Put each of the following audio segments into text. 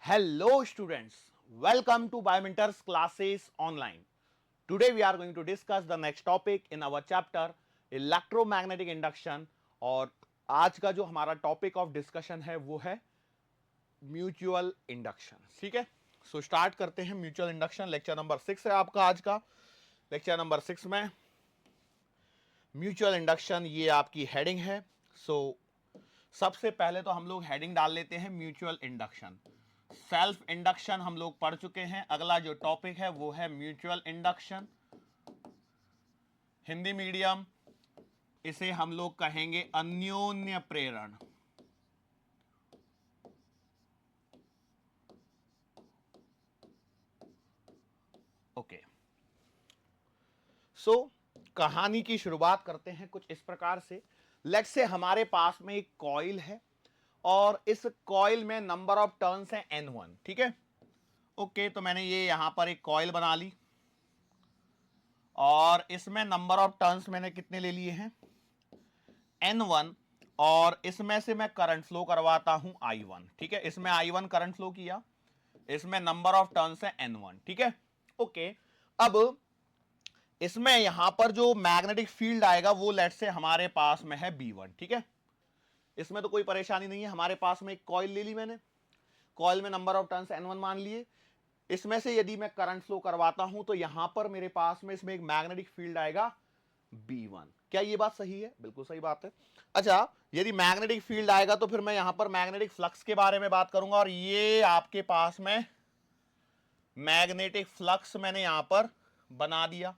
Hello students, welcome to Biomentors classes online. Today we are going to discuss the next topic in our chapter electromagnetic induction और आज का जो हमारा topic of discussion है वो है म्यूचुअल इंडक्शन. ठीक है, सो स्टार्ट करते हैं. म्यूचुअल इंडक्शन लेक्चर नंबर 6 है आपका आज का. लेक्चर नंबर 6 में म्यूचुअल इंडक्शन ये आपकी हेडिंग है. सो सबसे पहले तो हम लोग हेडिंग डाल लेते हैं म्यूचुअल इंडक्शन. सेल्फ इंडक्शन हम लोग पढ़ चुके हैं. अगला जो टॉपिक है वो है म्यूचुअल इंडक्शन. हिंदी मीडियम इसे हम लोग कहेंगे अन्योन्य प्रेरण. ओके, सो कहानी की शुरुआत करते हैं कुछ इस प्रकार से. लेट्स से हमारे पास में एक कॉइल है और इस कॉइल में नंबर ऑफ टर्न्स है N1. ठीक है, ओके, तो मैंने ये यहां पर एक कॉइल बना ली और इसमें नंबर ऑफ टर्न्स मैंने कितने ले लिए हैं N1 और इसमें से मैं करंट फ्लो करवाता हूं I1. ठीक है, इसमें I1 करंट फ्लो किया, इसमें नंबर ऑफ टर्न्स है N1. ठीक है, ओके. अब इसमें यहां पर जो मैग्नेटिक फील्ड आएगा वो लेट से हमारे पास में है B1. ठीक है, इसमें तो कोई परेशानी नहीं है. हमारे पास में एक कॉइल ले ली मैंने, कॉइल में नंबर ऑफ टर्न्स N1 मान लिए. इसमें से यदि मैं करंट फ्लो करवाता हूं तो यहां पर मेरे पास में इसमें एक मैग्नेटिक फील्ड आएगा B1. क्या ये बात सही है? बिल्कुल सही बात है. अच्छा, यदि मैग्नेटिक फील्ड आएगा तो फिर मैं यहां पर मैग्नेटिक फ्लक्स के बारे में बात करूंगा और ये आपके पास में मैग्नेटिक फ्लक्स मैंने यहां पर बना दिया.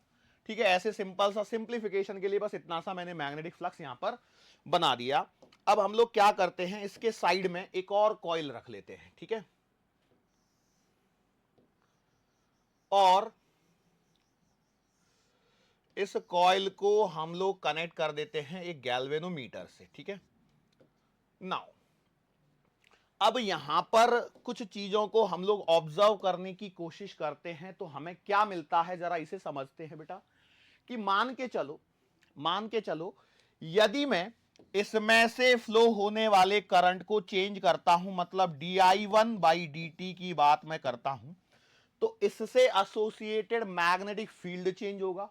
ठीक है, ऐसे सिंपल सा सिंप्लीफिकेशन के लिए बस इतना सा मैंने मैग्नेटिक फ्लक्स यहां पर बना दिया. अब हम लोग क्या करते हैं, इसके साइड में एक और कॉइल रख लेते हैं. ठीक है, और इस कॉइल को हम लोग कनेक्ट कर देते हैं एक गैल्वेनोमीटर से. ठीक है, नाउ अब यहां पर कुछ चीजों को हम लोग ऑब्जर्व करने की कोशिश करते हैं तो हमें क्या मिलता है जरा इसे समझते हैं बेटा. कि मान के चलो यदि मैं इसमें से फ्लो होने वाले करंट को चेंज करता हूं, मतलब di1/dt की बात मैं करता हूं, तो इससे एसोसिएटेड मैग्नेटिक फील्ड चेंज होगा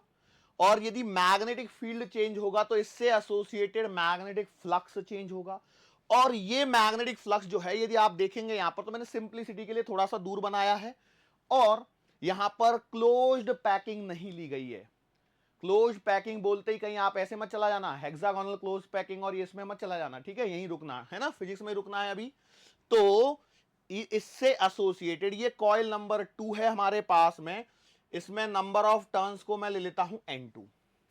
और यदि मैग्नेटिक फील्ड चेंज होगा तो इससे एसोसिएटेड मैग्नेटिक फ्लक्स चेंज होगा. और ये मैग्नेटिक फ्लक्स जो है यदि आप देखेंगे यहां पर, तो मैंने सिंप्लिसिटी के लिए थोड़ा सा दूर बनाया है और यहां पर क्लोज्ड पैकिंग नहीं ली गई है. क्लोज पैकिंग बोलते ही कहीं आप ऐसे मत चला जाना, हेक्सागोनल क्लोज पैकिंग और इसमें मत चला जाना. ठीक है, यहीं रुकना है ना, फिजिक्स में रुकना है अभी. तो इससे एसोसिएटेड ये कॉइल नंबर 2 है हमारे पास में. इसमें नंबर ऑफ टर्न्स को मैं ले लेता हूं N2.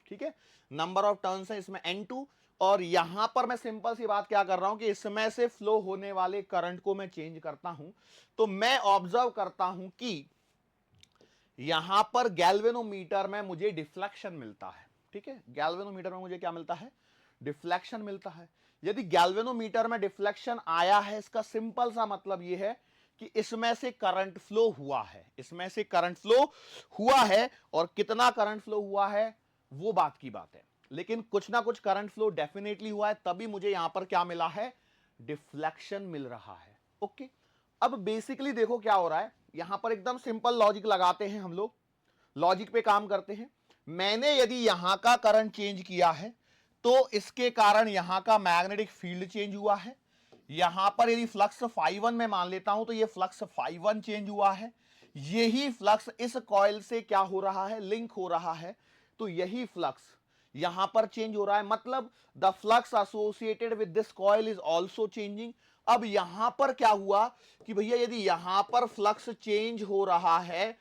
ठीक है, नंबर ऑफ टर्न्स है इसमें N2 और यहां पर मैं सिंपल सी बात क्या कर रहा हूं कि इसमें से फ्लो होने वाले करंट को मैं चेंज करता हूं. तो मैं ऑब्जर्व करता हूं कि यहां पर गैल्वेनोमीटर में मुझे डिफ्लेक्शन मिलता है. ठीक है, गैल्वेनोमीटर में मुझे क्या मिलता है, डिफ्लेक्शन मिलता है. यदि गैल्वेनोमीटर में डिफ्लेक्शन आया है, इसका सिंपल सा मतलब यह है कि इसमें से करंट फ्लो हुआ है, इसमें से करंट फ्लो हुआ है. और कितना करंट फ्लो हुआ है वो बात की बात है, लेकिन कुछ ना कुछ करंट फ्लो डेफिनेटली हुआ है, तभी मुझे यहां पर क्या मिला है, डिफ्लेक्शन मिल रहा है. ओके, अब बेसिकली देखो क्या हो रहा है, यहां पर एकदम सिंपल लॉजिक लगाते हैं हम लोग, लॉजिक पे काम करते हैं. मैंने यदि यहां का करंट चेंज किया है तो इसके कारण यहां का मैग्नेटिक फील्ड चेंज हुआ है. यहां पर यदि फ्लक्स φ1 में मान लेता हूं तो ये फ्लक्स φ1 चेंज हुआ है. यही फ्लक्स इस कॉइल से क्या हो रहा है, लिंक हो रहा है. तो यही फ्लक्स यहां पर चेंज हो रहा है, मतलब the flux associated with this coil is also changing. अब यहां पर क्या हुआ कि भैया यदि यहां पर फ्लक्स चेंज हो रहा है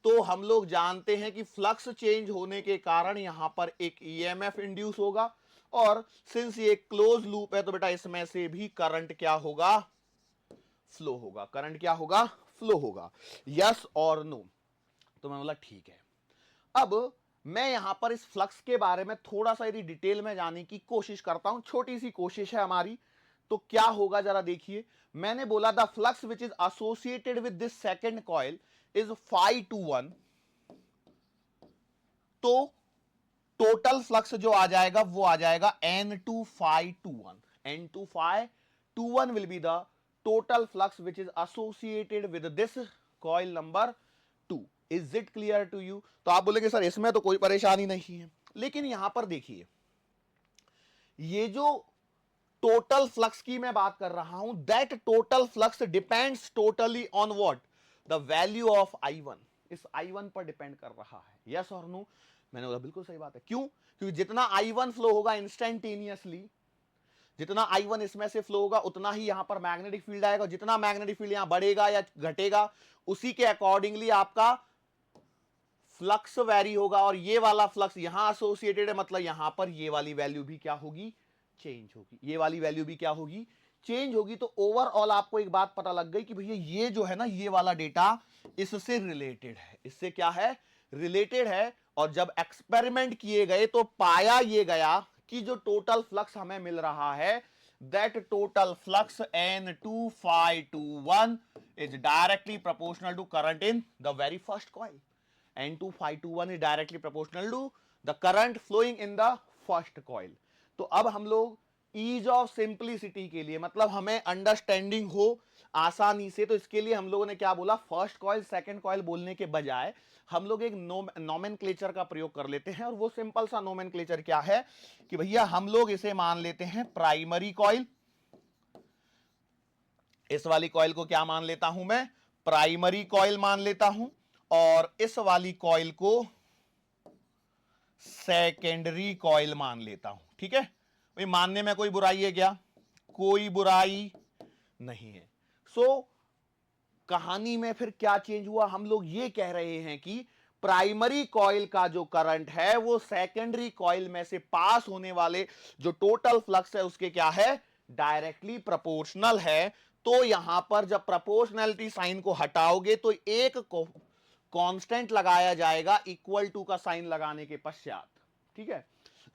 तो हम लोग जानते हैं कि फ्लक्स चेंज होने के कारण यहां पर एक ईएमएफ इंड्यूस होगा और सिंस ये क्लोज लूप है तो बेटा इसमें से भी करंट क्या होगा, फ्लो होगा. करंट क्या होगा, फ्लो होगा. यस और नो. तो मैं बोला ठीक है. अब मैं यहां पर इस फ्लक्स के बारे में थोड़ा सा यदि डिटेल में जाने की कोशिश करता हूं, छोटी सी कोशिश है हमारी, तो क्या होगा जरा देखिए. मैंने बोला the flux which is associated with this second coil is φ21. तो टोटल फ्लक्स जो आ जाएगा वो आ जाएगा N2 φ21. N2 φ21 will be the total flux which is associated with this coil number 2. Is it clear to you? तो आप बोलेंगे sir इसमें तो कोई परेशानी नहीं है, लेकिन यहां पर देखिए ये जो टोटल फ्लक्स की मैं बात कर रहा हूं, that total flux depends totally on what, the value of I1. इस I1 पर डिपेंड कर रहा है. यस और नो? मैंने बोला बिल्कुल सही बात है. क्यों? क्योंकि जितना I1 फ्लो होगा इंस्टेंटेनियसली, जितना I1 इसमें से फ्लो होगा उतना ही यहां पर मैग्नेटिक फील्ड आएगा. जितना मैग्नेटिक फील्ड यहां बढ़ेगा या घटेगा उसी के अकॉर्डिंगली आपका फ्लक्स वेरी होगा. और ये वाला फ्लक्स यहां एसोसिएटेड है, मतलब यहां पर ये वाली वैल्यू भी क्या होगी, चेंज होगी. ये वाली वैल्यू भी क्या होगी, चेंज होगी. तो ओवरऑल आपको एक बात पता लग गई कि भैया ये जो है ना, ये वाला डेटा इससे रिलेटेड है. इससे क्या है, रिलेटेड है. और जब एक्सपेरिमेंट किए गए तो पाया ये गया कि जो टोटल फ्लक्स हमें मिल रहा है, that total flux N2phi21 is directly proportional to current in the very first coil. N2phi21 is directly proportional to the current flowing in the first coil. तो अब हम लोग ईज ऑफ सिंप्लिसिटी के लिए, मतलब हमें अंडरस्टैंडिंग हो आसानी से, तो इसके लिए हम लोगों ने क्या बोला, फर्स्ट कॉइल सेकंड कॉइल बोलने के बजाय हम लोग एक नोमेनक्लेचर का प्रयोग कर लेते हैं. और वो सिंपल सा नोमेनक्लेचर क्या है कि भैया हम लोग इसे मान लेते हैं प्राइमरी कॉइल. इस वाली कॉइल को क्या मान लेता हूं मैं, प्राइमरी कॉइल मान लेता हूं. और इस वाली कॉइल को सेकेंडरी कॉइल मान लेता हूं. ठीक है भाई, मानने में कोई बुराई है क्या, कोई बुराई नहीं है. सो कहानी में फिर क्या चेंज हुआ, हम लोग ये कह रहे हैं कि प्राइमरी कॉइल का जो करंट है वो सेकेंडरी कॉइल में से पास होने वाले जो टोटल फ्लक्स है उसके क्या है, डायरेक्टली प्रोपोर्शनल है. तो यहां पर जब प्रोपोर्शनैलिटी साइन को हटाओगे तो एक कांस्टेंट लगाया जाएगा इक्वल टू का साइन लगाने के पश्चात. ठीक है.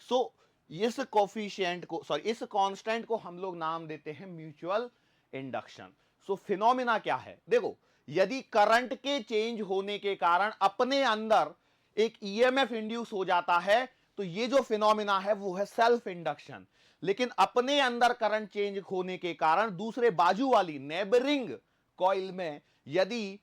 सो इस कोफिशिएंट को, सॉरी इस कांस्टेंट को हम लोग नाम देते हैं म्यूचुअल इंडक्शन. सो फिनोमिना क्या है, देखो यदि करंट के चेंज होने के कारण अपने अंदर एक ईएमएफ इंड्यूस हो जाता है तो ये जो फिनोमिना है वो है सेल्फ इंडक्शन. लेकिन अपने अंदर करंट चेंज होने के कारण दूसरे बाजू वाली नेबरिंग कॉइल में यदि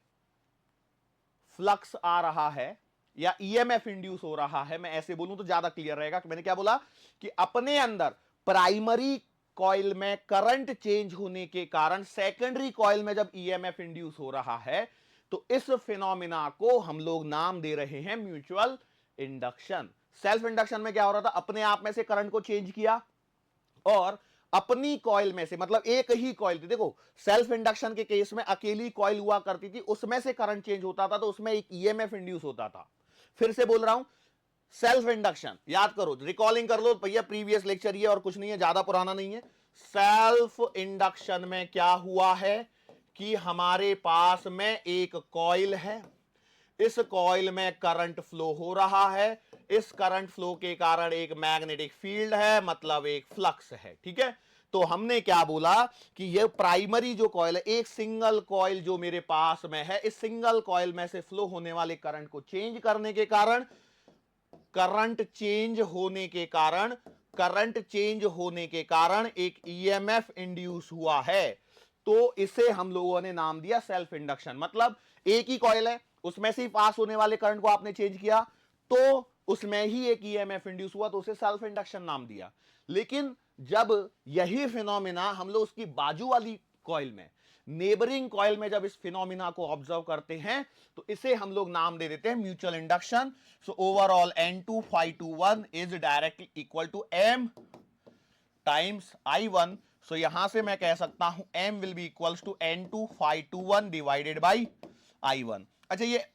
फ्लक्स आ रहा है या ईएमएफ इंड्यूस हो रहा है, मैं ऐसे बोलूं तो ज्यादा क्लियर रहेगा कि मैंने क्या बोला कि अपने अंदर प्राइमरी कॉइल में करंट चेंज होने के कारण सेकेंडरी कॉइल में जब ईएमएफ इंड्यूस हो रहा है तो इस फिनोमिना को हम लोग नाम दे रहे हैं म्यूचुअल इंडक्शन. सेल्फ इंडक्शन में क्या हो रहा था, अपने आप में से करंट को चेंज किया और अपनी कॉइल में से, मतलब एक ही कॉइल थी. देखो सेल्फ इंडक्शन के केस में अकेली कॉइल हुआ करती थी, उसमें से करंट चेंज होता था तो उसमें एक ईएमएफ इंड्यूस होता था. फिर से बोल रहा हूं, सेल्फ इंडक्शन याद करो, रिकॉलिंग कर लो भैया, प्रीवियस लेक्चर ये और कुछ नहीं है, ज्यादा पुराना नहीं है. सेल्फ इंडक्शन में क्या हुआ है कि हमारे पास में एक कॉइल है, इस कॉइल में करंट फ्लो हो रहा है, इस करंट फ्लो के कारण एक मैग्नेटिक फील्ड है, मतलब एक फ्लक्स है. ठीक है. तो हमने क्या बोला कि ये प्राइमरी जो कॉइल है, एक सिंगल कॉइल जो मेरे पास में है, इस सिंगल कॉइल में से फ्लो होने वाले करंट को चेंज करने के कारण, करंट चेंज होने के कारण एक ईएमएफ इंड्यूस हुआ है. तो इसे हम लोगों ने नाम दिया सेल्फ इंडक्शन. मतलब एक ही कॉइल है, उसमें से पास होने वाले करंट को आपने चेंज किया तो उसमें ही एक ईएमएफ इंड्यूस हुआ, तो उसे सेल्फ इंडक्शन नाम दिया. लेकिन जब यही फिनोमिना हम लोग उसकी बाजू वाली कॉइल में, नेबरिंग कॉइल में जब इस फिनोमिना को ऑब्जर्व करते हैं तो इसे हम लोग नाम दे देते हैं mutual induction. So overall N2phi21 is directly equal to M times I1. So यहां से मैं कह सकता हूं M will be equals to N2phi21 divided by I1. अच्छा ये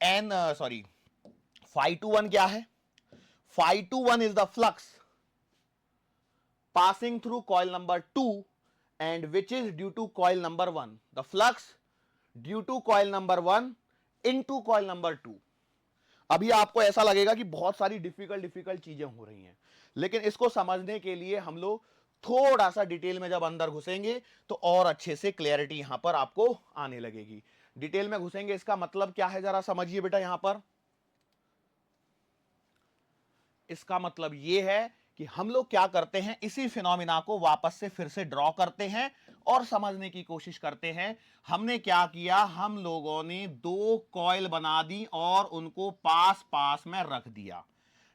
phi21 क्या है, phi21 is the flux passing through coil number 2 and which is due to coil number 1. The flux due to coil number 1 into coil number 2. अभी आपको ऐसा लगेगा कि बहुत सारी डिफिकल्ट चीजें हो रही हैं, लेकिन इसको समझने के लिए हम लोग थोड़ा सा डिटेल में जब अंदर घुसेंगे तो और अच्छे से क्लैरिटी यहां पर आपको आने लगेगी. डिटेल में घुसेंगे, इसका मतलब क्या है जरा समझिए बेटा. यहां पर इसका मतलब यह है कि हम लोग क्या करते हैं, इसी फिनोमिना को वापस से फिर से ड्रॉ करते हैं और समझने की कोशिश करते हैं। हमने क्या किया, हम लोगों ने दो कॉइल बना दी और उनको पास पास में रख दिया।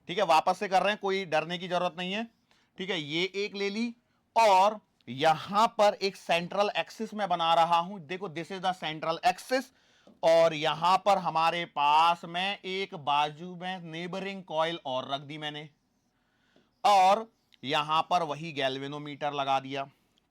ठीक है, वापस से कर रहे हैं, कोई डरने की जरूरत नहीं है। ठीक है, ये एक ले ली और यहां पर एक सेंट्रल एक्सिस में बना रहा हूं। देखो, this is the central axis और यहां पर हमारे पास में एक बाजू में नेबरिंग कॉइल और रख दी मैंने और यहां पर वही गैल्वेनोमीटर लगा दिया।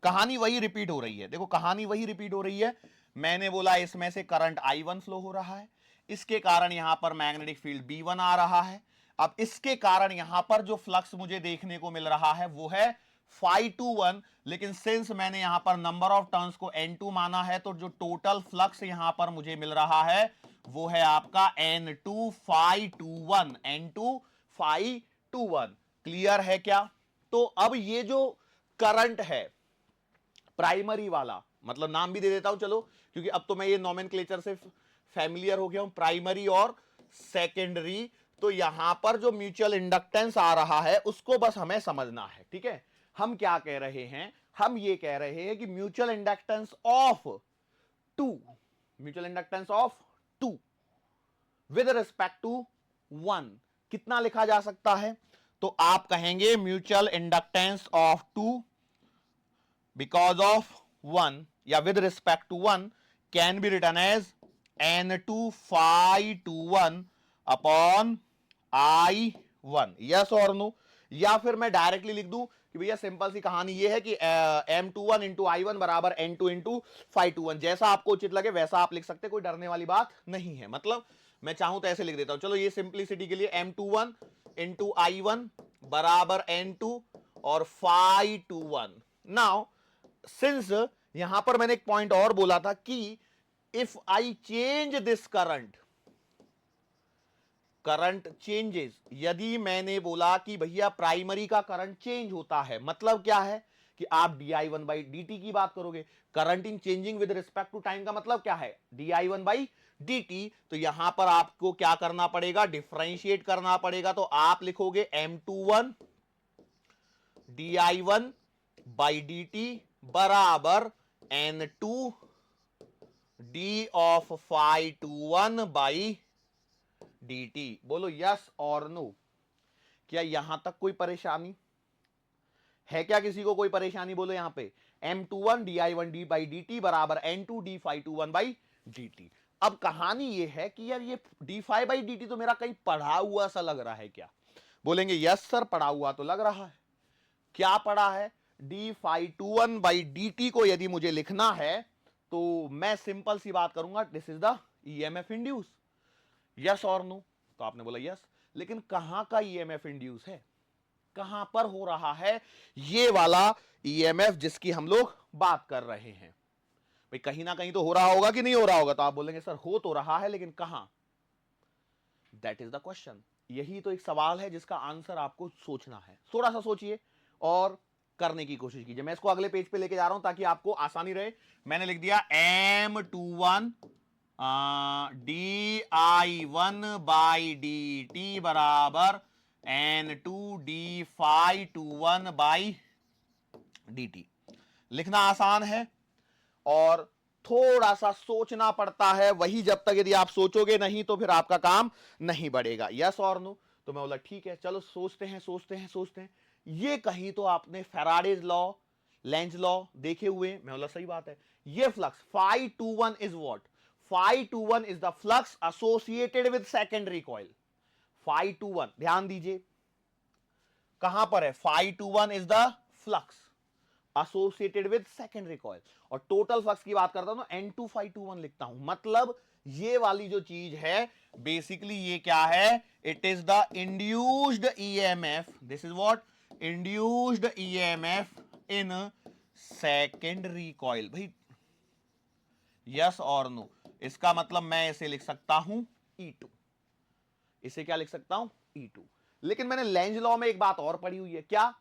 कहानी वही रिपीट हो रही है। देखो, कहानी वही रिपीट हो रही है। मैंने बोला इसमें से करंट I1 फ्लो हो रहा है, इसके कारण यहां पर मैग्नेटिक फील्ड B1 आ रहा है। अब इसके कारण यहां पर जो फ्लक्स मुझे देखने को मिल रहा है वो है φ21, लेकिन सिंस मैंने यहां पर नंबर ऑफ टर्न्स को N2 माना है तो जो टोटल फ्लक्स यहां पर मुझे मिल रहा है वो है आपका N2 φ21, N2 φ21। क्लियर है क्या? तो अब ये जो करंट है प्राइमरी वाला, मतलब नाम भी दे देता हूं चलो, क्योंकि अब तो मैं ये नोमेनक्लेचर से फैमिलियर हो गया हूं, प्राइमरी और सेकेंडरी। तो यहां पर जो म्यूचुअल इंडक्टेंस आ रहा है उसको बस हमें समझना है। ठीक है, हम क्या कह रहे हैं, हम ये कह रहे हैं कि mutual inductance of two, mutual inductance of two with respect to one कितना लिखा जा सकता है? तो आप कहेंगे mutual inductance of two because of one या with respect to one can be written as N2 φ21 upon I1। Yes और नो? या फिर मैं डायरेक्टली लिख दूं कि भैया सिंपल सी कहानी ये है कि M21 इंटू I1 बराबर N2 इंटू φ21। जैसा आपको उचित लगे वैसा आप लिख सकते, कोई डरने वाली बात नहीं है। मतलब मैं चाहूं तो ऐसे लिख देता हूं। चलो, ये सिंपलिसिटी के लिए M21 इंटू I1 बराबर N2 और φ21। नाउ सिंस यहां पर मैंने एक पॉइंट और बोला था कि if I change this current, current changes, यदि मैंने बोला कि भैया प्राइमरी का करंट चेंज होता है, मतलब क्या है कि आप di1 बाई dt की बात करोगे। Current in changing with respect to time का मतलब क्या है, di1 बाई dt। तो यहां पर आपको क्या करना पड़ेगा, डिफरेंशिएट करना पड़ेगा। तो आप लिखोगे M21 di1 बाई dt बराबर N2 d of φ21 by dt। बोलो यस और नो? क्या यहां तक कोई परेशानी है? क्या किसी को कोई परेशानी? बोलो यहां पे M21 di1 d by dt बराबर N2 d φ21 बाई dt। अब कहानी ये है कि यार ये d फाई बाई dt तो मेरा कहीं पढ़ा हुआ सा लग रहा है। क्या बोलेंगे? यस सर, पढ़ा हुआ तो लग रहा है। क्या पढ़ा है? d φ21 बाई dt को यदि मुझे लिखना है तो मैं सिंपल सी बात करूंगा, this is the EMF induce. Yes और नो? तो आपने बोला यस, लेकिन कहां का EMF इंड्यूस है, कहां पर हो रहा है ये वाला EMF जिसकी हम लोग बात कर रहे हैं? भाई कहीं ना कहीं तो हो रहा होगा कि नहीं हो रहा होगा? तो आप बोलेंगे सर हो तो रहा है, लेकिन कहां? That is the question. यही तो एक सवाल है जिसका आंसर आपको सोचना है। थोड़ा सा सोचिए और करने की कोशिश कीजिए। मैं इसको अगले पेज पे लेके जा रहा हूं ताकि आपको आसानी रहे। मैंने लिख दिया M21 di1 बाई dt बराबर N2 d φ21 बाई dt। लिखना आसान है और थोड़ा सा सोचना पड़ता है। वही जब तक यदि आप सोचोगे नहीं तो फिर आपका काम नहीं बढ़ेगा। यस और नो? तो मैं बोला ठीक है, चलो सोचते हैं सोचते हैं सोचते हैं। ये कहीं तो आपने फैराडेज लॉ, लेंज लॉ देखे हुए। मैं बोला सही बात है। ये flux φ21 is what? φ21 is the flux associated with secondary coil. φ21 ध्यान दीजिए कहां पर है, φ21 is the flux associated with secondary coil. और टोटल फ्लक्स की बात करता हूं तो N2 φ21 लिखता हूं। मतलब ये वाली जो चीज है बेसिकली ये क्या है, it is the induced EMF। This is what? Induced EMF in secondary coil. भाई यस और नो? इसका मतलब मैं इसे लिख सकता हूं E2। इसे क्या लिख सकता हूं? E2। लेकिन मैंने लेंज लॉ में एक बात और पढ़ी हुई है। क्या?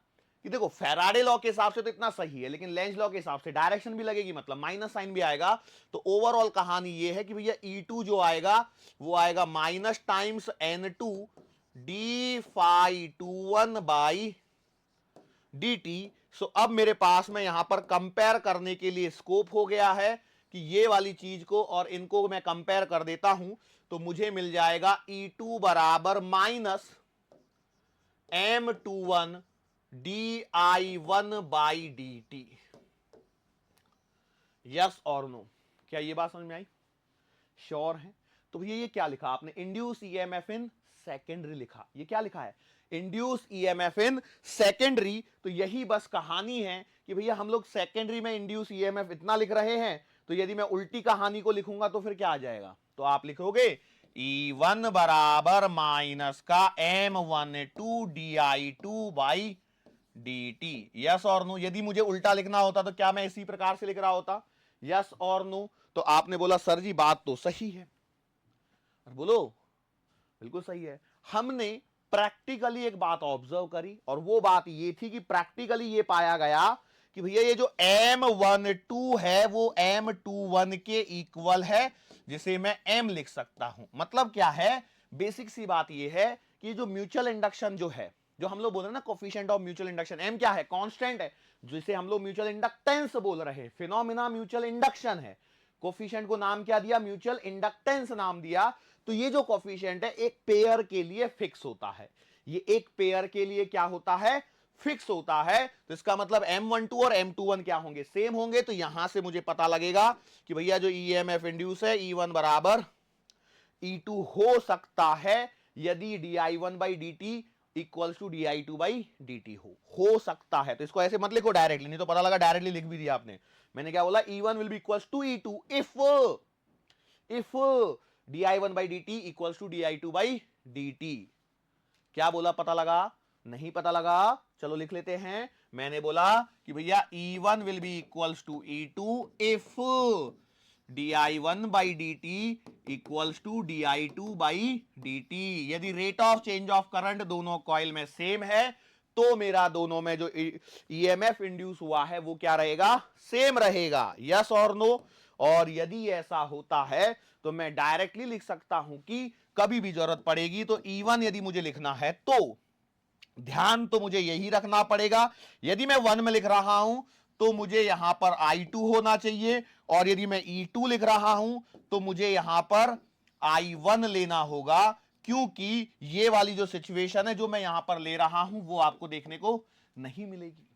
कि देखो फैराडे लॉ के हिसाब से तो इतना सही है, लेकिन लेंज लॉ के हिसाब से डायरेक्शन भी लगेगी, मतलब माइनस साइन भी आएगा। तो ओवरऑल कहानी ये है कि भैया E2 जो आएगा वो आएगा minus times N2 d φ21 by dt। So अब मेरे पास में यहां पर कंपेयर करने के लिए स्कोप हो गया है कि ये वाली चीज को और इनको मैं कंपेयर कर देता हूं तो मुझे मिल जाएगा E2 बराबर माइनस M21 di1/dt। यस और नो, क्या ये बात समझ में आई? श्योर है? तो भैया ये क्या लिखा आपने, इंड्यूस ईएमएफ इन सेकेंडरी लिखा, ये क्या लिखा है, इंड्यूस ईएमएफ इन सेकेंडरी। तो यही बस कहानी है कि भैया हम लोग सेकेंडरी में इंड्यूस ईएमएफ इतना लिख रहे हैं, तो यदि मैं उल्टी कहानी को लिखूंगा तो फिर क्या आ जाएगा, तो आप लिखोगे E1 बराबर माइनस का M12 di2/dt। यस और नो? यदि मुझे उल्टा लिखना होता तो क्या मैं इसी प्रकार से लिख रहा होता? यस और नो? तो आपने बोला सर जी बात तो सही है, और बोलो बिल्कुल सही है। हमने प्रैक्टिकली एक बात ऑब्जर्व करी और वो बात ये थी कि प्रैक्टिकली ये पाया गया कि भैया ये जो M12 है वो M21 के इक्वल है, जिसे मैं M लिख सकता हूं। मतलब क्या है, बेसिक सी बात ये है कि जो म्यूचुअल इंडक्शन जो है, जो हम लोग बोल रहे हैं ना coefficient of mutual induction, M क्या है, कांस्टेंट है, जिसे हम लोग म्यूचुअल इंडक्टेंस बोल रहे हैं। फिनोमिना म्यूचुअल इंडक्शन है, कोफिशिएंट को नाम क्या दिया, म्यूचुअल इंडक्टेंस नाम दिया। तो ये जो कोफिशिएंट है एक पेयर के लिए फिक्स होता है, ये एक पेयर के लिए क्या होता है, फिक्स होता है। तो इसका मतलब M12 और M21 क्या होंगे, सेम होंगे। तो यहां से मुझे पता लगेगा कि भैया जो ईएमएफ इंड्यूस है E1 बराबर E2 हो सकता है यदि di1/dt इक्वल्स टू di2/dt हो सकता है। तो इसको ऐसे मत लिखो डायरेक्टली, नहीं तो पता लगा डायरेक्टली लिख भी दिया आपने। मैंने क्या बोला, E1 will be equals to E2 if di1/dt equals to di2/dt। क्या बोला, पता लगा? नहीं पता लगा? चलो लिख लेते हैं। मैंने बोला कि भैया E1 will be equals to E2 if di1/dt equals to di2/dt। यदि rate of change of current दोनों कॉइल में सेम है तो मेरा दोनों में जो ईएमएफ इंड्यूस हुआ है वो क्या रहेगा, सेम रहेगा। यस और नो? और यदि ऐसा होता है तो मैं डायरेक्टली लिख सकता हूं कि कभी भी जरूरत पड़ेगी तो E1 यदि मुझे लिखना है तो ध्यान तो मुझे यही रखना पड़ेगा, यदि मैं 1 में लिख रहा हूं तो मुझे यहां पर I2 होना चाहिए, और यदि मैं E2 लिख रहा हूं तो मुझे यहां पर I1 लेना होगा, क्योंकि ये वाली जो सिचुएशन है जो मैं यहां पर ले रहा हूं वो आपको देखने को नहीं मिलेगी,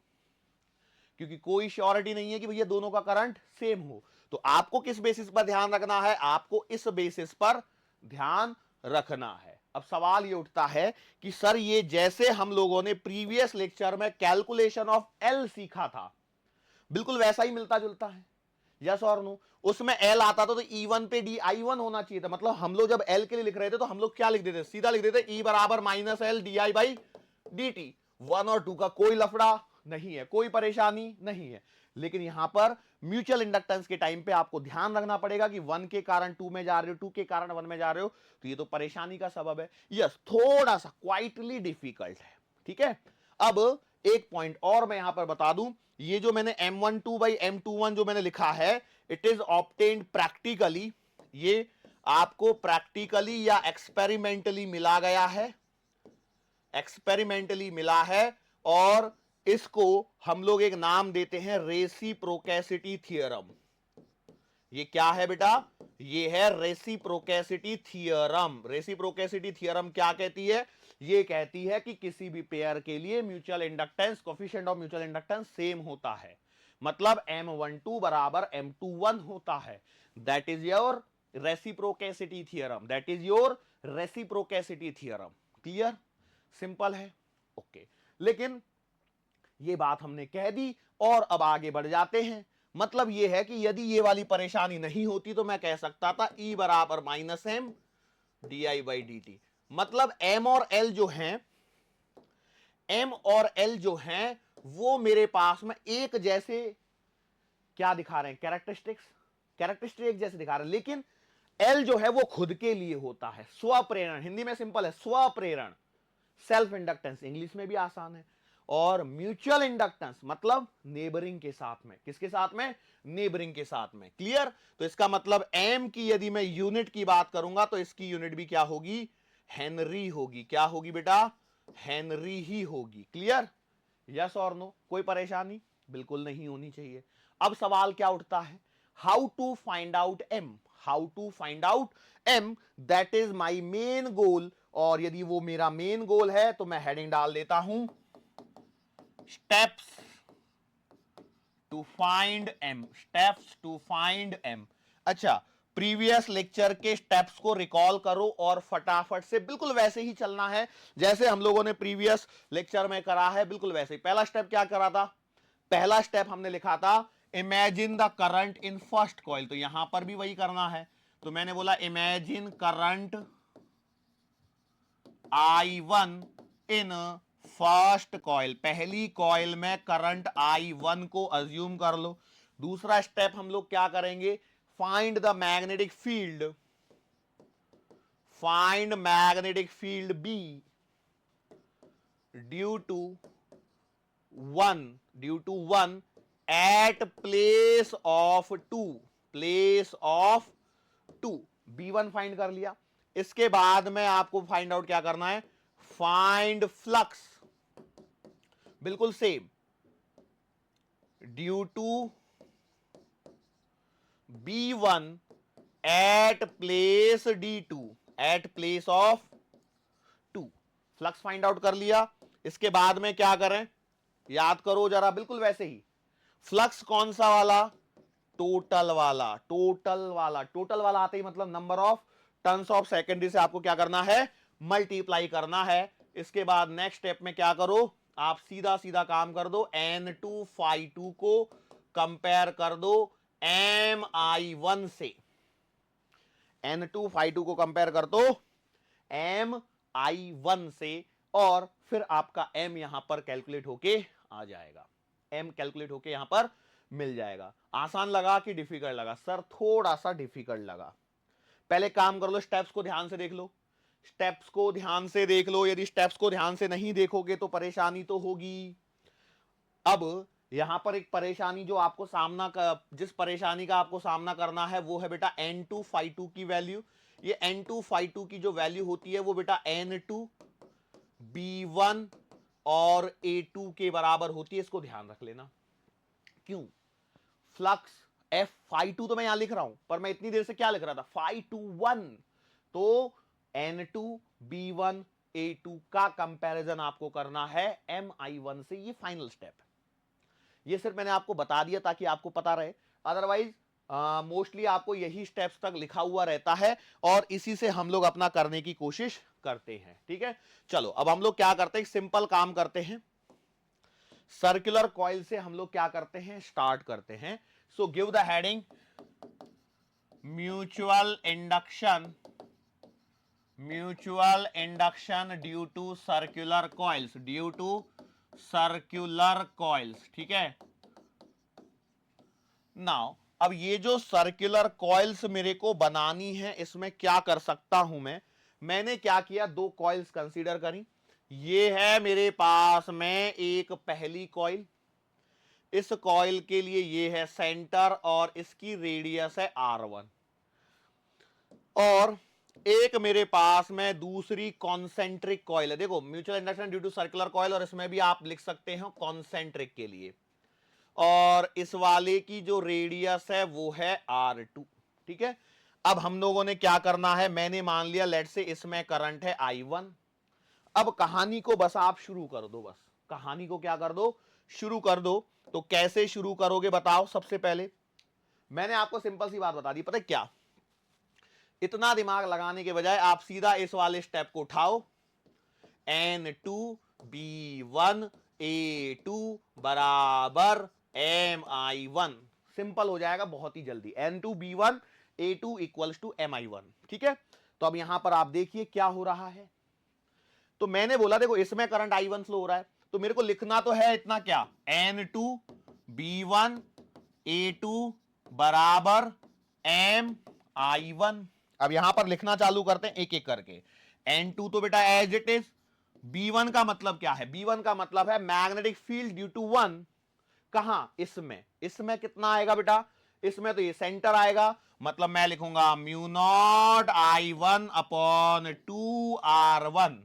क्योंकि कोई श्योरिटी नहीं है कि भैया दोनों का करंट सेम हो। तो आपको किस बेसिस पर ध्यान रखना है, आपको इस बेसिस पर ध्यान रखना है। अब सवाल ये उठता है कि सर ये जैसे हम लोगों ने प्रीवियस लेक्चर में कैलकुलेशन ऑफ एल सीखा था बिल्कुल वैसा ही मिलता जुलता है, यस और नो? उसमें एल आता था तो E1 पे di1 होना चाहिए था। मतलब हम लोग जब एल के लिए लिख रहे थे तो हम लोग क्या लिख देते, सीधा लिख देते E बराबर माइनस एल di/dt। 1 और 2 का कोई लफड़ा नहीं है, कोई परेशानी नहीं है। लेकिन यहां पर म्यूचुअल इंडक्टेंस के टाइम पे आपको ध्यान रखना पड़ेगा कि 1 के कारण 2 में जा रहे हो, 2 के कारण 1 में जा रहे हो, तो ये तो परेशानी का सबब है। यस, थोड़ा सा क्वाइटली डिफिकल्ट है, ठीक है। अब एक पॉइंट और मैं यहां पर बता दूं, ये जो मैंने M12/M21 जो मैंने लिखा है, इट इज ऑब्टेन्ड प्रैक्टिकली, ये आपको प्रैक्टिकली या एक्सपेरिमेंटली मिला गया है, एक्सपेरिमेंटली मिला है, और इसको हम लोग एक नाम देते हैं रेसिप्रोकेसिटी थ्योरम। ये क्या है बेटा, ये है रेसिप्रोकेसिटी थ्योरम। रेसिप्रोकेसिटी थ्योरम क्या कहती है, ये कहती है कि किसी भी पेयर के लिए mutual inductance, coefficient of mutual inductance same होता है। मतलब M12 बराबर M21 होता है। That is your reciprocity theorem, that is your reciprocity theorem. Clear? Simple है, ओके। लेकिन ये बात हमने कह दी और अब आगे बढ़ जाते हैं। मतलब ये है कि यदि ये वाली परेशानी नहीं होती तो मैं कह सकता था E बराबर माइनस एम di/dt। मतलब M और L जो हैं, M और L जो हैं वो मेरे पास में एक जैसे क्या दिखा रहे हैं, कैरेक्टरिस्टिक जैसे दिखा रहे हैं, लेकिन L जो है वो खुद के लिए होता है, स्वप्रेरण। हिंदी में सिंपल है, स्वप्रेरण, सेल्फ इंडक्टेंस, इंग्लिश में भी आसान है। और म्यूचुअल इंडक्टेंस मतलब नेबरिंग के साथ में, किसके साथ में, नेबरिंग के साथ में। क्लियर? तो इसका मतलब एम की यदि मैं यूनिट की बात करूंगा तो इसकी यूनिट भी क्या होगी, हेनरी होगी। क्या होगी बेटा, हेनरी ही होगी। क्लियर? यस और नो, कोई परेशानी बिल्कुल नहीं होनी चाहिए। अब सवाल क्या उठता है, how to find out M, how to find out M, that is my main goal. और यदि वो मेरा मेन गोल है तो मैं हेडिंग डाल देता हूं steps to find M, steps to find M. अच्छा, प्रीवियस लेक्चर के स्टेप्स को रिकॉल करो और फटाफट से बिल्कुल वैसे ही चलना है जैसे हम लोगों ने प्रीवियस लेक्चर में करा है, बिल्कुल वैसे ही। पहला स्टेप क्या करा था, पहला स्टेप हमने लिखा था imagine the current in first coil, तो यहां पर भी वही करना है। तो मैंने बोला imagine current I1 in first coil, पहली कॉइल में करंट I1 को अज्यूम कर लो। दूसरा स्टेप हम लोग क्या करेंगे, find the magnetic field, find magnetic field B due to one at place of two, place of two, B1 फाइंड कर लिया। इसके बाद में आपको फाइंड आउट क्या करना है, फाइंड फ्लक्स, बिल्कुल same, due to B1 at place D2, at place of 2, flux find out कर लिया। इसके बाद में क्या करें, याद करो जरा, बिल्कुल वैसे ही। फ्लक्स कौन सा वाला, टोटल वाला, टोटल वाला, टोटल वाला आते ही मतलब number of turns of secondary से आपको क्या करना है, मल्टीप्लाई करना है। इसके बाद नेक्स्ट स्टेप में क्या करो, आप सीधा सीधा काम कर दो, N2 phi2 को कंपेयर कर दो MI1 से, N2 phi2 को कंपेयर कर दो MI1 से, और फिर आपका M यहां पर कैलकुलेट होके आ जाएगा, M कैलकुलेट होके यहां पर मिल जाएगा। आसान लगा कि डिफिकल्ट लगा, सर थोड़ा सा डिफिकल्ट लगा। पहले काम कर लो, स्टेप्स को ध्यान से देख लो, स्टेप्स को ध्यान से देख लो। यदि स्टेप्स को ध्यान से नहीं देखोगे तो परेशानी तो होगी। अब यहां पर एक परेशानी जो आपको सामना जिस परेशानी का आपको सामना करना है वो है बेटा N2 phi2 की वैल्यू। ये N2 phi2 की जो वैल्यू होती है वो बेटा N2 B1 और A2 के बराबर होती है, इसको ध्यान रख लेना। क्यों, फ्लक्स F phi2 तो मैं यहां लिख रहा हूं, पर मैं इतनी देर से क्या लिख रहा था, phi21, तो N2 B1 A2 का कंपैरिजन आपको करना है MI1 से, ये फाइनल स्टेप है। ये सिर्फ मैंने आपको बता दिया ताकि आपको पता रहे, अदरवाइज मोस्टली आपको यही स्टेप्स तक लिखा हुआ रहता है और इसी से हम लोग अपना करने की कोशिश करते हैं। ठीक है, चलो अब हम लोग क्या करते हैं, सिंपल काम करते हैं। सर्कुलर कॉइल से हम लोग क्या करते हैं, स्टार्ट करते हैं। So give the heading mutual induction, mutual induction due to circular coils, due to circular coils. ठीक है, नाउ अब ये जो सर्कुलर कॉइल्स मेरे को बनानी है, इसमें क्या कर सकता हूं मैं, मैंने क्या किया, दो कॉइल्स कंसीडर करी। ये है मेरे पास में एक पहली कॉइल, इस कॉइल के लिए ये है सेंटर और इसकी रेडियस है R1, और एक मेरे पास में दूसरी कॉन्सेंट्रिक कॉइल है। देखो mutual induction due to circular coil, और इसमें भी आप लिख सकते हैं कॉन्सेंट्रिक के लिए, और इस वाले की जो रेडियस है वो है R2। ठीक है, अब हम लोगों ने क्या करना है, मैंने मान लिया लेट से इसमें करंट है I1। अब कहानी को बस आप शुरू कर दो, बस कहानी को क्या कर दो, शुरू कर दो। तो कैसे शुरू करोगे बताओ। सबसे पहले मैंने आपको सिंपल सी बात बता दी, पता है क्या, इतना दिमाग लगाने के बजाय आप सीधा इस वाले स्टेप को उठाओ, N2 B1 A2 बराबर MI1, सिंपल हो जाएगा बहुत ही जल्दी, N2 B1 A2 equals to MI1। ठीक है, तो अब यहां पर आप देखिए क्या हो रहा है। तो मैंने बोला देखो इसमें करंट I1 फ्लो हो रहा है, तो मेरे को लिखना तो है इतना क्या, N2 B1 A2 बराबर MI1। अब यहां पर लिखना चालू करते हैं एक एक करके। N2 तो बेटा एज इट इज, B1 का मतलब क्या है, B1 का मतलब है मैग्नेटिक फील्ड ड्यू टू 1, कहां, इसमें, इसमें कितना आएगा बेटा, इसमें तो ये सेंटर आएगा, मतलब मैं लिखूंगा mu naught I1 upon 2R1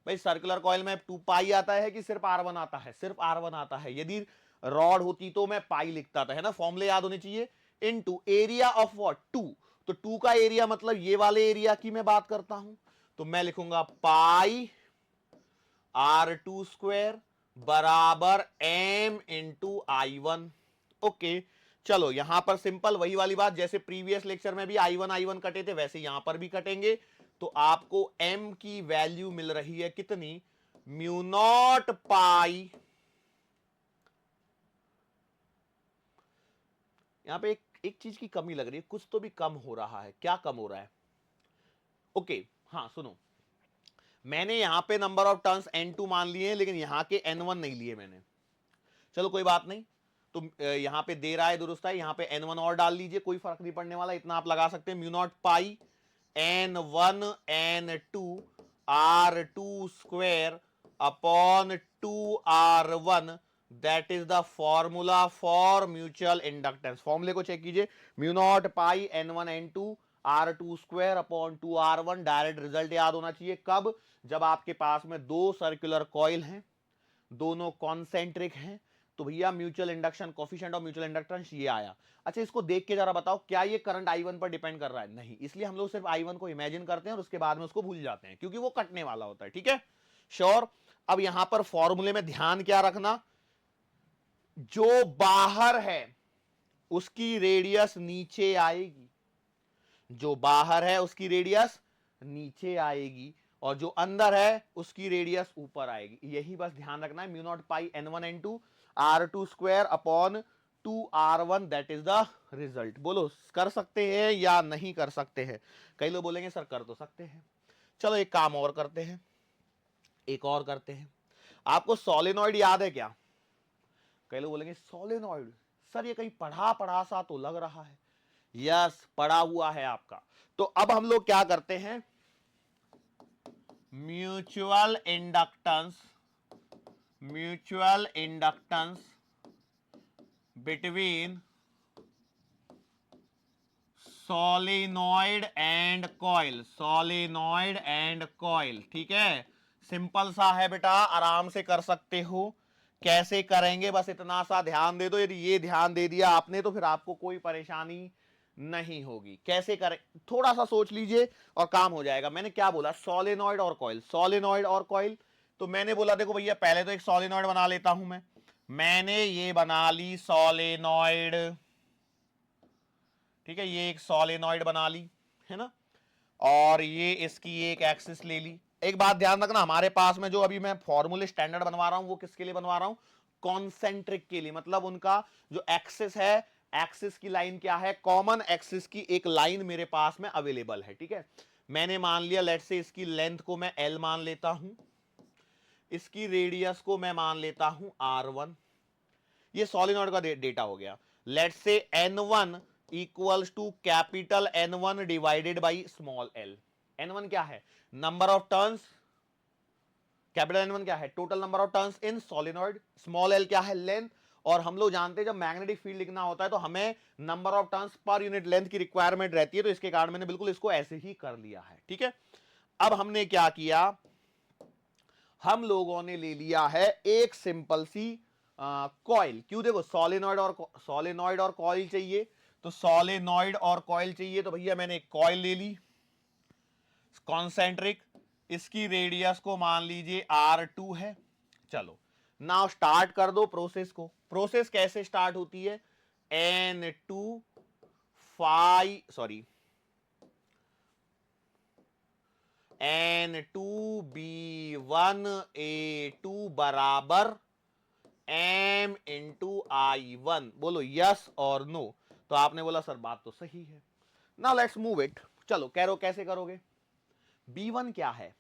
भाई सर्कुलर कॉइल में 2 पाई आता है कि सिर्फ R1 आता है? सिर्फ R1 आता है। यदि रॉड होती तो मैं पाई लिखता था, है ना, फॉर्मूले याद होने चाहिए। Into area of what, 2। तो 2 का एरिया मतलब ये वाले एरिया की मैं बात करता हूं, तो मैं लिखूंगा पाई R2 स्क्वायर बराबर m इंटू I1। ओके, चलो यहां पर सिंपल वही वाली बात, जैसे प्रीवियस लेक्चर में भी I1 कटे थे वैसे यहां पर भी कटेंगे। तो आपको m की वैल्यू मिल रही है कितनी, म्यू नॉट पाई, यहां पे एक चीज की कमी लग रही है, कुछ तो भी कम हो रहा है। क्या कम हो रहा है? ओके, हाँ सुनो, मैंने यहां पे नंबर ऑफ टर्न्स N2 मान लिए हैं, लेकिन यहां के N1 नहीं लिए मैंने। चलो कोई बात नहीं, तो यहां पे दे रहा है दुरुस्त है, यहां पे N1 और डाल लीजिए, कोई फर्क नहीं पड़ने वाला, इतना आप लगा सकते हैं। Mu not pi N1 N2 R2 square upon 2R1, that is the formula for mutual inductance. फॉर्मूले को चेक कीजिए, mu not pi N1 N2 R2 square upon 2R1। Direct result याद होना चाहिए कब, जब आपके पास में दो सर्कुलर कॉइल हैं, दोनों कॉन्सेंट्रिक हैं, तो भैया mutual induction coefficient of mutual inductance ये आया। अच्छा, इसको देख के जरा बताओ, क्या ये करंट I1 पर डिपेंड कर रहा है? नहीं, इसलिए हम लोग सिर्फ I1 को इमेजिन करते हैं और उसके बाद में उसको भूल जाते हैं, क्योंकि वो कटने वाला होता है। ठीक है, श्योर। अब यहां पर फॉर्मूले में ध्यान क्या रखना, जो बाहर है उसकी रेडियस नीचे आएगी, जो बाहर है उसकी रेडियस नीचे आएगी, और जो अंदर है उसकी रेडियस ऊपर आएगी। यही बस ध्यान रखना है। Mu not pi N1 N2 R2 square upon 2R1, that is the result. बोलो, कर सकते हैं या नहीं कर सकते हैं? कई लोग बोलेंगे सर कर तो सकते हैं। चलो एक काम और करते हैं, एक और करते हैं। आपको सोलेनॉइड याद है क्या? कई लोग बोलेंगे सोलेनॉइड सर ये कहीं पढ़ा पढ़ा सा तो लग रहा है। यस, पढ़ा हुआ है आपका। तो अब हम लोग क्या करते हैं, mutual inductance, mutual inductance between solenoid and coil, solenoid and coil. ठीक है, सिंपल सा है बेटा, आराम से कर सकते हो। कैसे करेंगे, बस इतना सा ध्यान दे दो। यदि ये ध्यान दे दिया आपने तो फिर आपको कोई परेशानी नहीं होगी। कैसे करें, थोड़ा सा सोच लीजिए और काम हो जाएगा। मैंने क्या बोला, सोलेनॉइड और कॉइल, सोलेनॉइड और कॉइल। तो मैंने बोला देखो भैया, पहले तो एक सोलेनॉइड बना लेता हूं मैंने ये बना ली सोलेनॉइड। ठीक है, ये एक सोलेनॉइड बना ली, है ना, और ये इसकी एक एक्सिस ले ली। एक बात ध्यान रखना, हमारे पास में जो अभी मैं फॉर्मूले स्टैंडर्ड बनवा रहा हूं वो किसके लिए बनवा रहा हूं, कॉन्सेंट्रिक के लिए। मतलब उनका जो एक्सिस है, एक्सिस की लाइन क्या है, कॉमन एक्सिस की एक लाइन मेरे पास में अवेलेबल है। ठीक है, मैंने मान लिया, लेट से इसकी लेंथ को मैं L मान लेता हूं, इसकी रेडियस को मैं मान लेता हूं R1। ये सोलेनॉइड का डेटा हो गया। Let say N1 equals to capital N1 divided by small l। N1 क्या है, number of turns, capital N1 क्या है, total number of turns in solenoid, small l क्या है, लेंथ। और हम लोग जानते हैं जब मैग्नेटिक फील्ड लिखना होता है तो हमें number of turns per unit length की रिक्वायरमेंट रहती है, तो इसके कारण मैंने बिल्कुल इसको ऐसे ही कर लिया है। ठीक है, अब हमने क्या किया, हम लोगों ने ले लिया है एक सिंपल सी कॉइल। क्यों, देखो सोलेनॉइड और कॉइल चाहिए, तो सोलेनॉइड और कॉइल चाहिए, तो भैया मैंने एक कॉइल ले ली कॉन्सेंट्रिक, इसकी रेडियस को मान लीजिए R2 है। चलो नाउ स्टार्ट कर दो प्रोसेस को। प्रोसेस कैसे स्टार्ट होती है, N2 N2B1A2 बराबर M इंटू I1। बोलो यस और नो। तो आपने बोला सर बात तो सही है। Now let's move it. चलो कह रहे हो कैसे करोगे, B1 क्या है,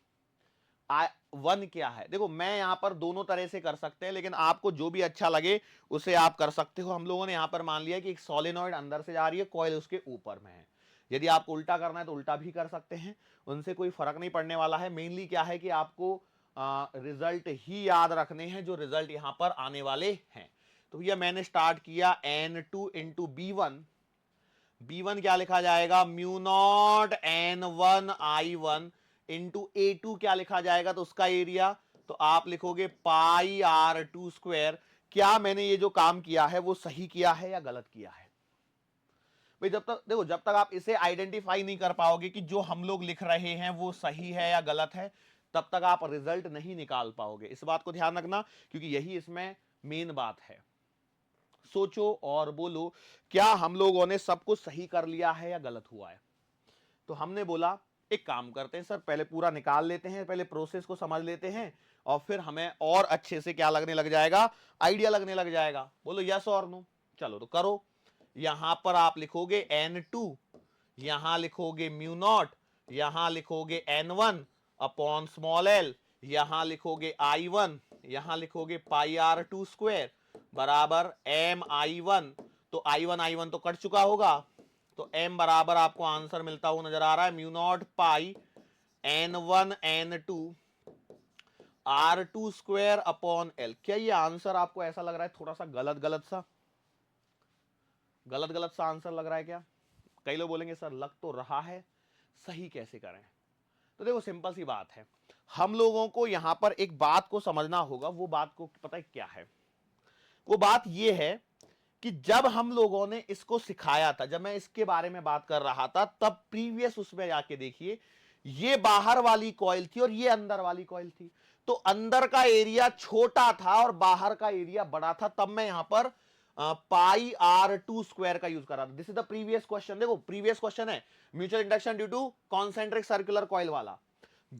I1 क्या है। देखो मैं यहां पर दोनों तरह से कर सकते हैं, लेकिन आपको जो भी अच्छा लगे उसे आप कर सकते हो। हम लोगों ने यहां पर मान लिया कि एक सोलेनॉइड अंदर से जा रही है, कॉइल उसके ऊपर में है। यदि आपको उल्टा करना है तो उल्टा भी कर सकते हैं, उनसे कोई फर्क नहीं पड़ने वाला है। मेनली क्या है कि आपको रिजल्ट ही याद रखने हैं जो रिजल्ट यहां पर आने वाले हैं। तो भैया मैंने स्टार्ट किया N2 इंटू B1। B1 क्या लिखा जाएगा, mu not N1 I1 into A2 क्या लिखा जाएगा, तो उसका एरिया, तो आप लिखोगे पाई R2 स्क्वायर। क्या मैंने ये जो काम किया है वो सही किया है या गलत किया है? भाई जब तक देखो, जब तक आप इसे आइडेंटिफाई नहीं कर पाओगे कि जो हम लोग लिख रहे हैं वो सही है या गलत है, तब तक आप रिजल्ट नहीं निकाल पाओगे। इस बात को ध्यान रखना, क्योंकि यही इसमें मेन बात है। सोचो और बोलो, क्या हम लोगों ने सब कुछ सही कर लिया है या गलत हुआ है? तो हमने बोला एक काम करते हैं सर, पहले पूरा निकाल लेते हैं, पहले प्रोसेस को समझ लेते हैं, और फिर हमें और अच्छे से क्या लगने लग जाएगा, आइडिया लगने लग जाएगा। बोलो यस और नो। चलो तो करो। यहां पर आप लिखोगे N2, यहां लिखोगे म्यू नॉट, यहां लिखोगे N1 अपॉन स्मॉल एल, यहां लिखोगे I1, यहां लिखोगे पाई R2 स्क्वायर बराबर MI1। तो I1 तो कट चुका होगा, तो m बराबर आपको आंसर मिलता हुआ नजर आ रहा है mu not pi N1 N2 R2 square upon L। क्या ये आंसर आपको ऐसा लग रहा है थोड़ा सा गलत गलत सा आंसर लग रहा है क्या? कई लोग बोलेंगे सर लग तो रहा है, सही कैसे करें? तो देखो सिंपल सी बात है, हम लोगों को यहां पर एक बात को समझना होगा। वो बात को पता है क्या है? वो बात ये है कि जब हम लोगों ने इसको सिखाया था, जब मैं इसके बारे में बात कर रहा था, तब प्रीवियस उसमें जाके देखिए, ये बाहर वाली कॉइल थी और ये अंदर वाली कॉइल थी। तो अंदर का एरिया छोटा था और बाहर का एरिया बड़ा था, तब मैं यहां पर पाई R2 स्क्वायर का यूज कर रहा था। This is the previous question. देखो प्रीवियस क्वेश्चन है mutual induction due to concentric circular coil वाला।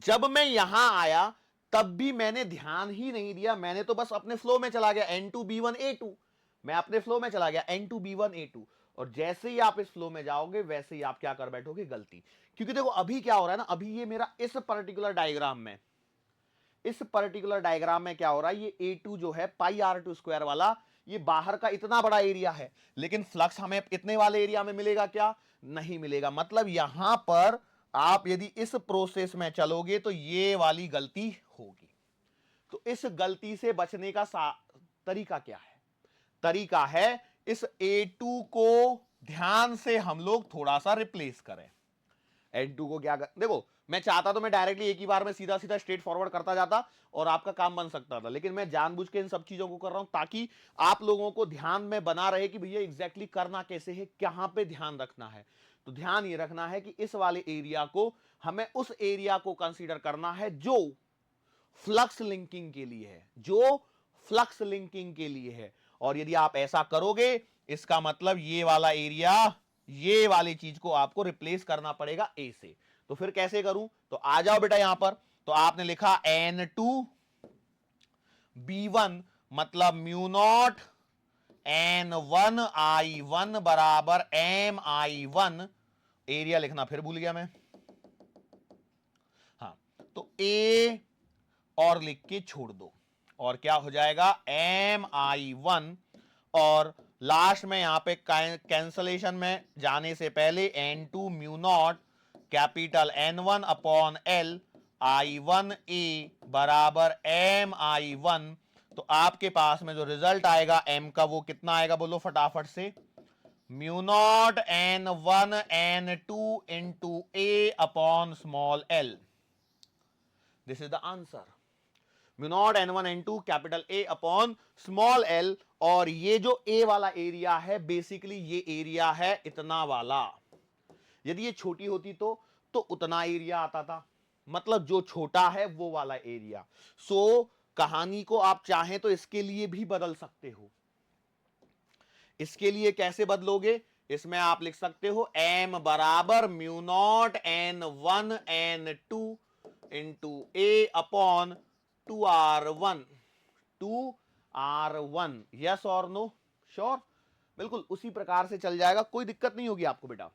जब मैं यहां आया तब भी मैंने ध्यान ही नहीं दिया, मैंने तो बस अपने फ्लो में चला गया, N2B1A2, मैं अपने फ्लो में चला गया N2B1A2। और जैसे ही आप इस फ्लो में जाओगे वैसे ही आप क्या कर बैठोगे, गलती। क्योंकि देखो अभी क्या हो रहा है ना, अभी ये मेरा इस पर्टिकुलर डायग्राम में क्या हो रहा है, ये A2 जो है पाई R2 स्क्वायर वाला, ये बाहर का इतना बड़ा एरिया है, लेकिन फ्लक्स हमें इतने वाले एरिया में मिलेगा क्या? नहीं मिलेगा। मतलब यहां पर आप यदि इस प्रोसेस में चलोगे तो ये वाली गलती होगी। तो इस गलती से बचने का तरीका क्या है? तरीका है इस A2 को ध्यान से हम लोग थोड़ा सा रिप्लेस करें। N2 को क्या देखो, मैं चाहता तो मैं डायरेक्टली एक ही बार में सीधा सीधा स्ट्रेट फॉरवर्ड करता जाता और आपका काम बन सकता था, लेकिन मैं जानबूझ के इन सब चीजों को कर रहा हूं ताकि आप लोगों को ध्यान में बना रहे कि भैया एग्जैक्टली करना कैसे है, कहां पे ध्यान रखना है। तो ध्यान ये रखना है कि इस वाले एरिया को हमें उस एरिया को कंसीडर करना है जो फ्लक्स लिंकिंग के लिए है, और यदि आप ऐसा करोगे इसका मतलब ये वाला एरिया, ये वाली चीज को आपको रिप्लेस करना पड़ेगा ए से। तो फिर कैसे करूं? तो आ जाओ बेटा यहां पर। तो आपने लिखा N2B1 मतलब म्यू नॉट N1I1 बराबर MI1। एरिया लिखना फिर भूल गया मैं, हाँ, तो ए और लिख के छोड़ दो, और क्या हो जाएगा MI1। और लास्ट में यहां पे कैंसलेशन में जाने से पहले N2 mu naught capital N1 upon L I1A बराबर MI1। तो आपके पास में जो रिजल्ट आएगा M का वो कितना आएगा, बोलो फटाफट से, mu naught N1 N2 into A upon small L। This is the answer, mu naught N1 N2 capital A upon small L। और ये जो A वाला एरिया है बेसिकली ये एरिया है इतना वाला। यदि ये छोटी होती तो उतना एरिया आता था, मतलब जो छोटा है वो वाला एरिया। सो कहानी को आप चाहें तो इसके लिए भी बदल सकते हो। इसके लिए कैसे बदलोगे? इसमें आप लिख सकते हो M बराबर mu naught N1 N2 into A upon 2R1। Yes और नो? श्योर, बिल्कुल उसी प्रकार से चल जाएगा, कोई दिक्कत नहीं होगी आपको बेटा।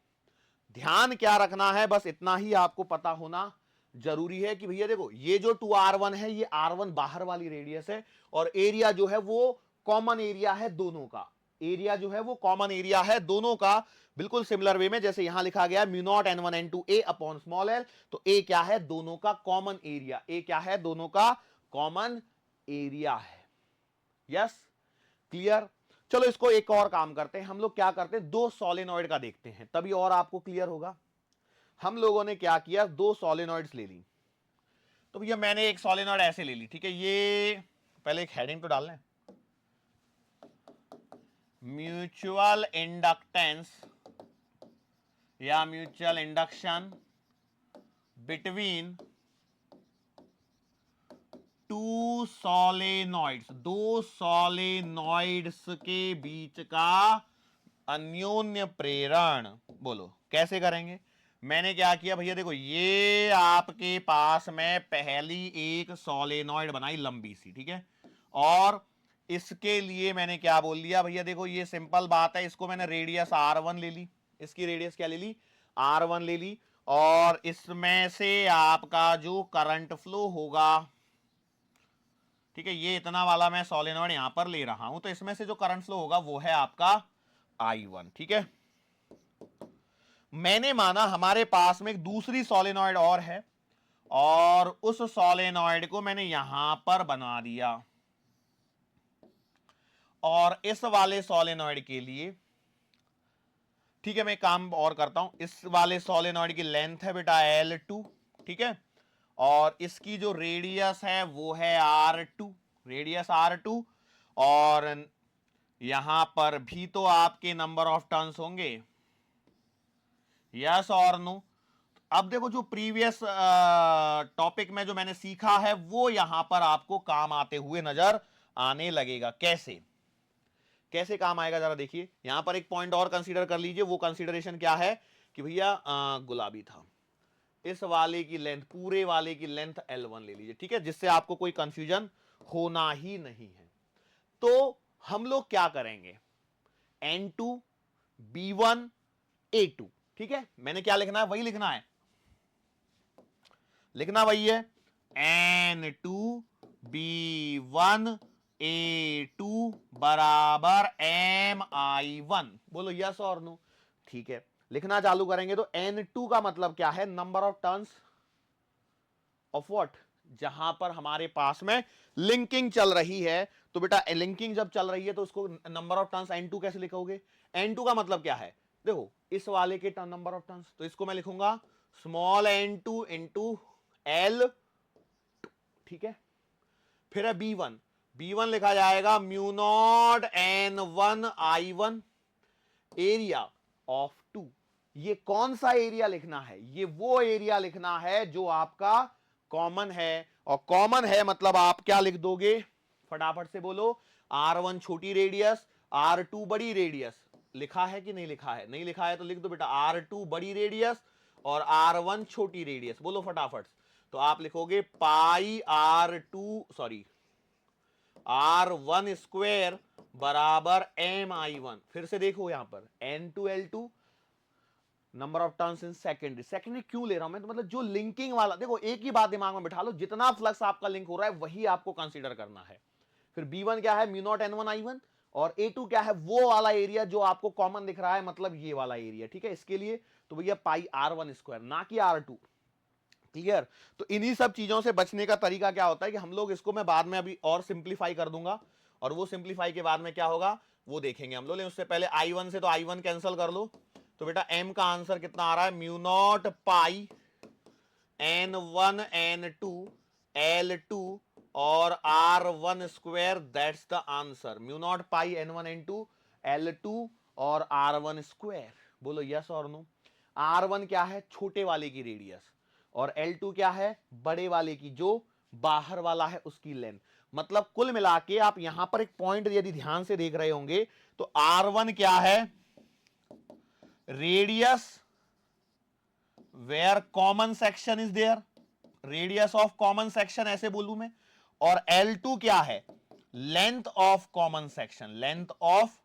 ध्यान क्या रखना है, बस इतना ही आपको पता होना जरूरी है कि भैया देखो ये जो 2R1 है ये R1 बाहर वाली रेडियस है, और एरिया जो है वो कॉमन एरिया है दोनों का। एरिया जो है वो कॉमन एरिया है दोनों का, बिल्कुल सिमिलर वे में जैसे यहां लिखा गया mu naught N1 N2 A upon small l। तो A क्या है, दोनों का कॉमन एरिया। A क्या है, दोनों का कॉमन एरिया है। Yes, clear? चलो इसको एक और काम करते हैं, हम लोग क्या करते हैं, दो सोलेनॉइड का देखते हैं, तभी और आपको क्लियर होगा। हम लोगों ने क्या किया, दो सोलेनॉइड्स ले ली। तो भैया मैंने एक सोलेनॉइड ऐसे ले ली, ठीक है, ये पहले एक हेडिंग तो डाल लें, म्यूचुअल इंडक्टेंस या mutual induction between two solenoids, दो सोलेनॉइड्स के बीच का अन्योन्य प्रेरण। बोलो कैसे करेंगे? मैंने क्या किया भैया, देखो ये आपके पास में पहली एक सोलेनॉइड बनाई लंबी सी, ठीक है, और इसके लिए मैंने क्या बोल दिया भैया, देखो ये सिंपल बात है, इसको मैंने रेडियस R1 ले ली, इसकी रेडियस क्या ले ली, R1 ले ली, और इसमें से आपका जो करंट फ्लो होगा, ठीक है, ये इतना वाला मैं सोलेनॉइड यहां पर ले रहा हूं, तो इसमें से जो करंट फ्लो होगा वो है आपका I1, ठीक है। मैंने माना हमारे पास में एक दूसरी सोलेनॉइड और है, और उस सोलेनॉइड को मैंने यहां पर बना दिया, और इस वाले सोलेनॉइड के लिए, ठीक है, मैं काम और करता हूं, इस वाले सोलेनॉइड की लेंथ है बेटा L2, ठीक है, और इसकी जो रेडियस है वो है R2, रेडियस R2, और यहां पर भी तो आपके नंबर ऑफ टर्न्स होंगे, यस और नो। अब देखो जो प्रीवियस टॉपिक में जो मैंने सीखा है वो यहां पर आपको काम आते हुए नजर आने लगेगा। कैसे कैसे काम आएगा जरा देखिए, यहां पर एक पॉइंट और कंसीडर कर लीजिए। वो कंसीडरेशन क्या है कि भैया गुलाबी था, इस वाले की लेंथ, पूरे वाले की लेंथ L1 ले लीजिए, ठीक है, जिससे आपको कोई कंफ्यूजन होना ही नहीं है। तो हम लोग क्या करेंगे, N2 B1 A2, ठीक है, मैंने क्या लिखना है वही लिखना है, लिखना वही है, N2 B1 A2 बराबर MI1। बोलो यस और नो, ठीक है, लिखना चालू करेंगे तो N2 का मतलब क्या है, number of turns of what, जहां पर हमारे पास में लिंकिंग चल रही है। तो बेटा लिंकिंग जब चल रही है तो उसको नंबर ऑफ टर्न्स N2 कैसे लिखोगे, N2 का मतलब क्या है, देखो इस वाले के नंबर ऑफ टर्न्स, तो इसको मैं लिखूंगा स्मॉल N2 इंटू L, ठीक है। फिर है B1, B1 लिखा जाएगा mu not N1 I1 area of 2। ये कौन सा एरिया लिखना है, ये वो एरिया लिखना है जो आपका कॉमन है, और कॉमन है मतलब आप क्या लिख दोगे, फटाफट से बोलो, R1 छोटी रेडियस, R2 बड़ी रेडियस। लिखा है कि नहीं लिखा है, नहीं लिखा है तो लिख दो बेटा R2 बड़ी रेडियस और R1 छोटी रेडियस। बोलो फटाफट, तो आप लिखोगे पाई R2 सॉरी R1 स्क्वायर बराबर MI1। फिर से देखो यहां पर N2L2 number of turns in secondary, secondary क्यों ले रहा हूं मैं, तो मतलब जो लिंकिंग वाला, देखो एक ही बात दिमाग में बिठा लो, जितना फ्लक्स आपका लिंक हो रहा है वही आपको कंसीडर करना है। फिर B1 क्या है, म्यू नॉट N1 I1, और A2 क्या है, वो वाला एरिया जो आपको कॉमन दिख रहा है, मतलब ये वाला एरिया, ठीक है। इसके लिए तो भैया पाई R1 स्क्वायर, ना कि R2, क्लियर। तो इन्हीं सब चीजों से बचने का तरीका क्या होता है कि हम लोग इसको, मैं बाद में अभी और सिंप्लीफाई कर दूंगा, और वो सिंप्लीफाई के बाद में क्या होगा वो देखेंगे हम लोग, लेकिन उससे पहले I1 से तो I1 कैंसिल कर लो, तो बेटा M का आंसर कितना आ रहा है, mu not pi N1 N2 L2 और R1 square, that's the answer, mu not pi N1 N2 L2 और R1 स्क्वायर। बोलो यस और नो। R1 क्या है, छोटे वाले की रेडियस, और L2 क्या है, बड़े वाले की, जो बाहर वाला है उसकी लेंथ। मतलब कुल मिला के आप यहां पर एक पॉइंट यदि ध्यान से देख रहे होंगे तो R1 क्या है, radius where common section is there, radius of common section ऐसे बोलूं मैं, और L2 क्या है, length of common section, length of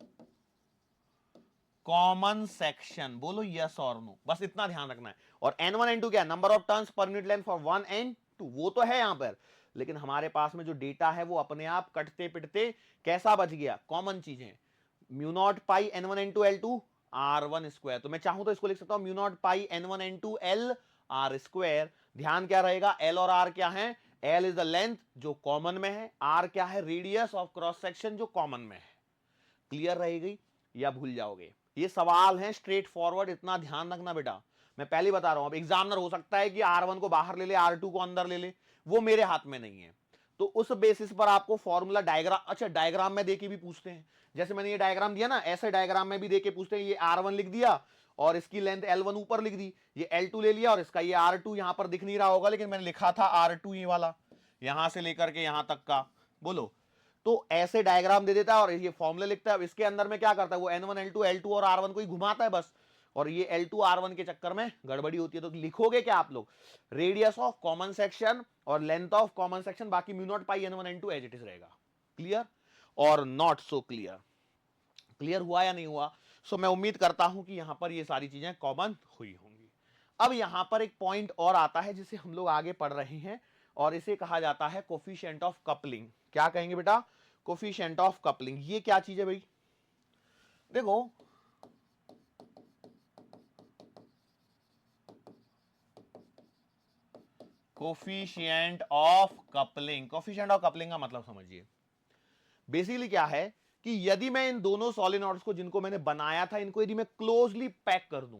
common section. बोलो यस और नो, बस इतना ध्यान रखना है। और N1 N2 क्या है, number of turns per unit length for 1 and 2, वो तो है यहां पर, लेकिन हमारे पास में जो डेटा है वो अपने आप कटते पिटते कैसा बच गया, कॉमन चीजें, mu not pi N1 N2 L2 R1 square. तो मैं चाहूं तो इसको लिख सकता हूं mu not pi N1 N2 L R square. ध्यान क्या रहेगा, L और R क्या है, L इज द लेंथ जो कॉमन में है, R क्या है, रेडियस ऑफ क्रॉस सेक्शन जो कॉमन में है। क्लियर रहेगी या भूल जाओगे, ये सवाल है स्ट्रेट फॉरवर्ड, इतना ध्यान रखना बेटा। मैं पहले बता रहा हूं, अब एग्जामिनर हो सकता है कि R1 को बाहर ले ले, R2 को अंदर ले ले, वो मेरे हाथ में नहीं है। तो उस बेसिस पर आपको फॉर्मूला डायग्राम, अच्छा डायग्राम में देके भी पूछते हैं, जैसे मैंने ये डायग्राम दिया ना, ऐसे डायग्राम में भी देके पूछते हैं। ये R1 लिख दिया और इसकी लेंथ L1 ऊपर लिख दी, ये L2 ले लिया और इसका ये R2 यहां पर दिख नहीं रहा होगा, लेकिन मैंने लिखा था R2 ये वाला, यहां से लेकर के यहां तक का। बोलो, तो ऐसे डायग्राम दे देता है और ये फॉर्मूले लिखता है। अब इसके अंदर में क्या करता है वो, N1 L2 L2 और R1 को ही घुमाता है बस, और ये L2 R1 के चक्कर में गड़बड़ी होती है। तो लिखोगे क्या आप लोग, रेडियस ऑफ कॉमन सेक्शन और लेंथ ऑफ कॉमन सेक्शन, बाकी mu not pi N1 N2 as it is रहेगा। क्लियर और नॉट सो क्लियर? क्लियर हुआ या नहीं हुआ? सो मैं उम्मीद करता हूं कि यहां पर ये सारी चीजें कॉमन हुई होंगी। अब यहां पर एक पॉइंट और आता है जिसे हम लोग आगे पढ़ रहे हैं, और इसे कहा जाता है कोफिशिएंट ऑफ कपलिंग। क्या कहेंगे बेटा? Coefficient of coupling. ये क्या चीज है भाई? देखो, coefficient of coupling, coefficient of coupling का मतलब समझिए, बेसिकली क्या है कि यदि मैं इन दोनों सॉलिनॉइड्स को जिनको मैंने बनाया था, इनको यदि मैं क्लोजली पैक कर दूं,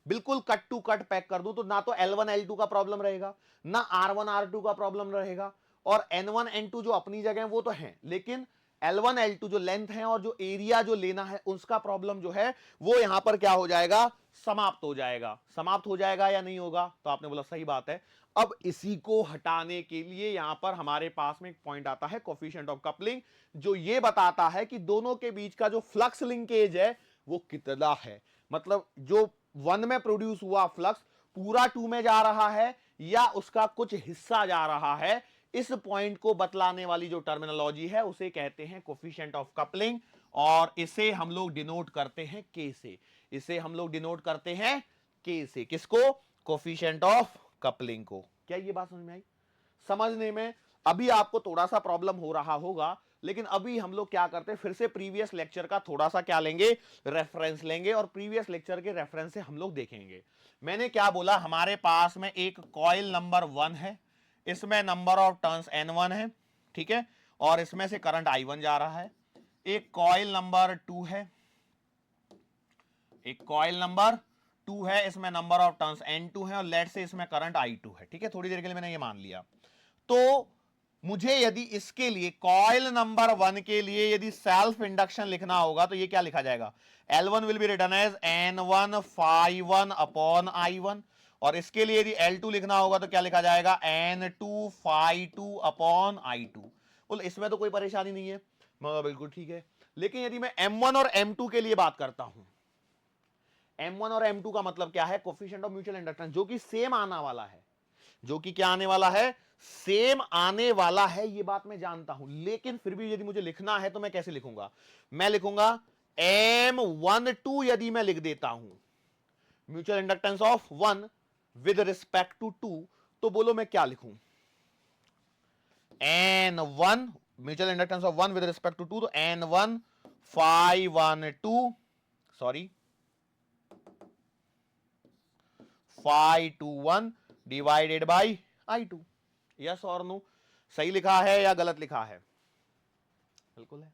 बिल्कुल कट टू कट पैक कर दूं, तो ना तो L1 L2 का प्रॉब्लम रहेगा, ना R1 R2 का प्रॉब्लम रहेगा, और N1 N2 जो अपनी जगह वो तो है, लेकिन L1 L2 जो लेंथ है और जो एरिया जो लेना है उसका प्रॉब्लम जो है वो यहां पर क्या हो जाएगा, समाप्त हो जाएगा। समाप्त हो जाएगा या नहीं होगा? तो आपने बोला सही बात है। अब इसी को हटाने के लिए यहां पर हमारे पास में एक पॉइंट आता है कोफिशिएंट ऑफ कपलिंग, जो ये बताता है कि दोनों के बीच का जो फ्लक्स लिंकेज है वो कितना है। मतलब जो 1 में प्रोड्यूस हुआ फ्लक्स पूरा 2 में जा रहा है या उसका कुछ हिस्सा जा रहा है, इस पॉइंट को बतलाने वाली जो टर्मिनोलॉजी है उसे कहते हैं कोफिशिएंट ऑफ कपलिंग, और इसे हम लोग डिनोट करते हैं के से। इसे हम लोग डिनोट करते हैं के से। किसको? कोफिशिएंट ऑफ कपलिंग को। क्या ये बात समझ में आई? समझने में अभी आपको थोड़ा सा प्रॉब्लम हो रहा होगा, लेकिन अभी हम लोग क्या करते हैं, फिर से प्रीवियस लेक्चर का थोड़ा सा क्या लेंगे, रेफरेंस लेंगे, और प्रीवियस लेक्चर के रेफरेंस से हम लोग देखेंगे। मैंने क्या बोला, हमारे पास में एक कॉइल नंबर 1 है, इसमें नंबर ऑफ टर्न्स N1 है, ठीक है, और इसमें से करंट I1 जा रहा है। एक कॉइल नंबर 2 है, एक कॉइल नंबर 2 है, इसमें नंबर ऑफ टर्न्स N2 है, और लेट से इसमें करंट I2 है, ठीक है, थोड़ी देर के लिए मैंने ये मान लिया। तो मुझे यदि इसके लिए कॉइल नंबर 1 के लिए यदि सेल्फ इंडक्शन लिखना होगा तो ये क्या लिखा जाएगा, L1 will be written as N1 phi1 upon I1, और इसके लिए यदि L2 लिखना होगा तो क्या लिखा जाएगा, N2 phi2 अपॉन I2। बोल इसमें तो कोई परेशानी नहीं है, मगर बिल्कुल ठीक है। लेकिन यदि मैं M1 और M2 के लिए बात करता हूं, M1 और M2 का मतलब क्या है, कोफिशिएंट ऑफ म्यूचुअल इंडक्टेंस, जो कि सेम आने वाला है, जो कि क्या आने वाला है, सेम आने वाला है, ये बात मैं जानता हूं। लेकिन फिर भी यदि मुझे लिखना है तो मैं कैसे लिखूंगा, मैं लिखूंगा M12 यदि मैं लिख देता हूं mutual inductance of 1 with respect to 2, तो बोलो मैं क्या लिखूं, N1 mutual inductance of 1 with respect to 2, तो N1 phi12 sorry phi21 divided by I2। Yes और नो? सही लिखा है या गलत लिखा है? बिल्कुल है।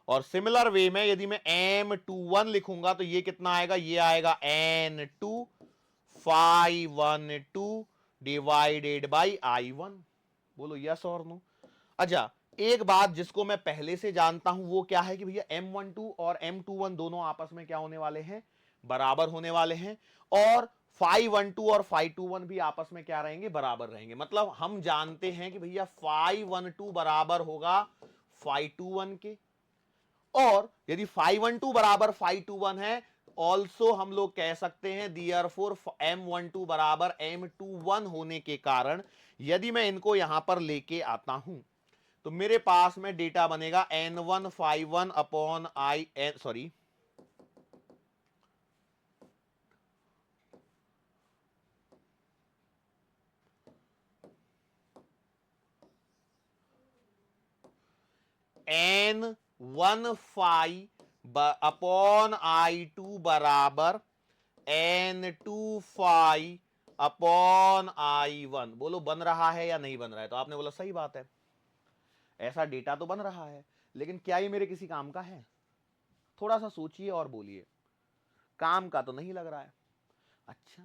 और सिमिलर वे में यदि मैं M21 लिखूंगा तो ये कितना आएगा, ये आएगा N2 phi12 divided by I1। बोलो यस और नो? अच्छा, एक बात जिसको मैं पहले से जानता हूं वो क्या है कि भैया M12 और M21 दोनों आपस में क्या होने वाले हैं, बराबर होने वाले हैं, और phi12 और phi21 भी आपस में क्या रहेंगे, बराबर रहेंगे। मतलब हम जानते हैं कि भैया phi12 बराबर होगा phi21 के, और यदि phi12 बराबर phi21 है, ऑल्सो हम लोग कह सकते हैं देयरफॉर M12 बराबर M21 होने के कारण यदि मैं इनको यहां पर लेके आता हूं तो मेरे पास में डेटा बनेगा N1 phi1 upon I N, sorry N1 phi upon I2 बराबर N2 phi अपॉन I1। बोलो बन रहा है या नहीं बन रहा है? तो आपने बोला सही बात है, ऐसा डेटा तो बन रहा है, लेकिन क्या ये मेरे किसी काम का है? थोड़ा सा सोचिए और बोलिए, काम का तो नहीं लग रहा है। अच्छा,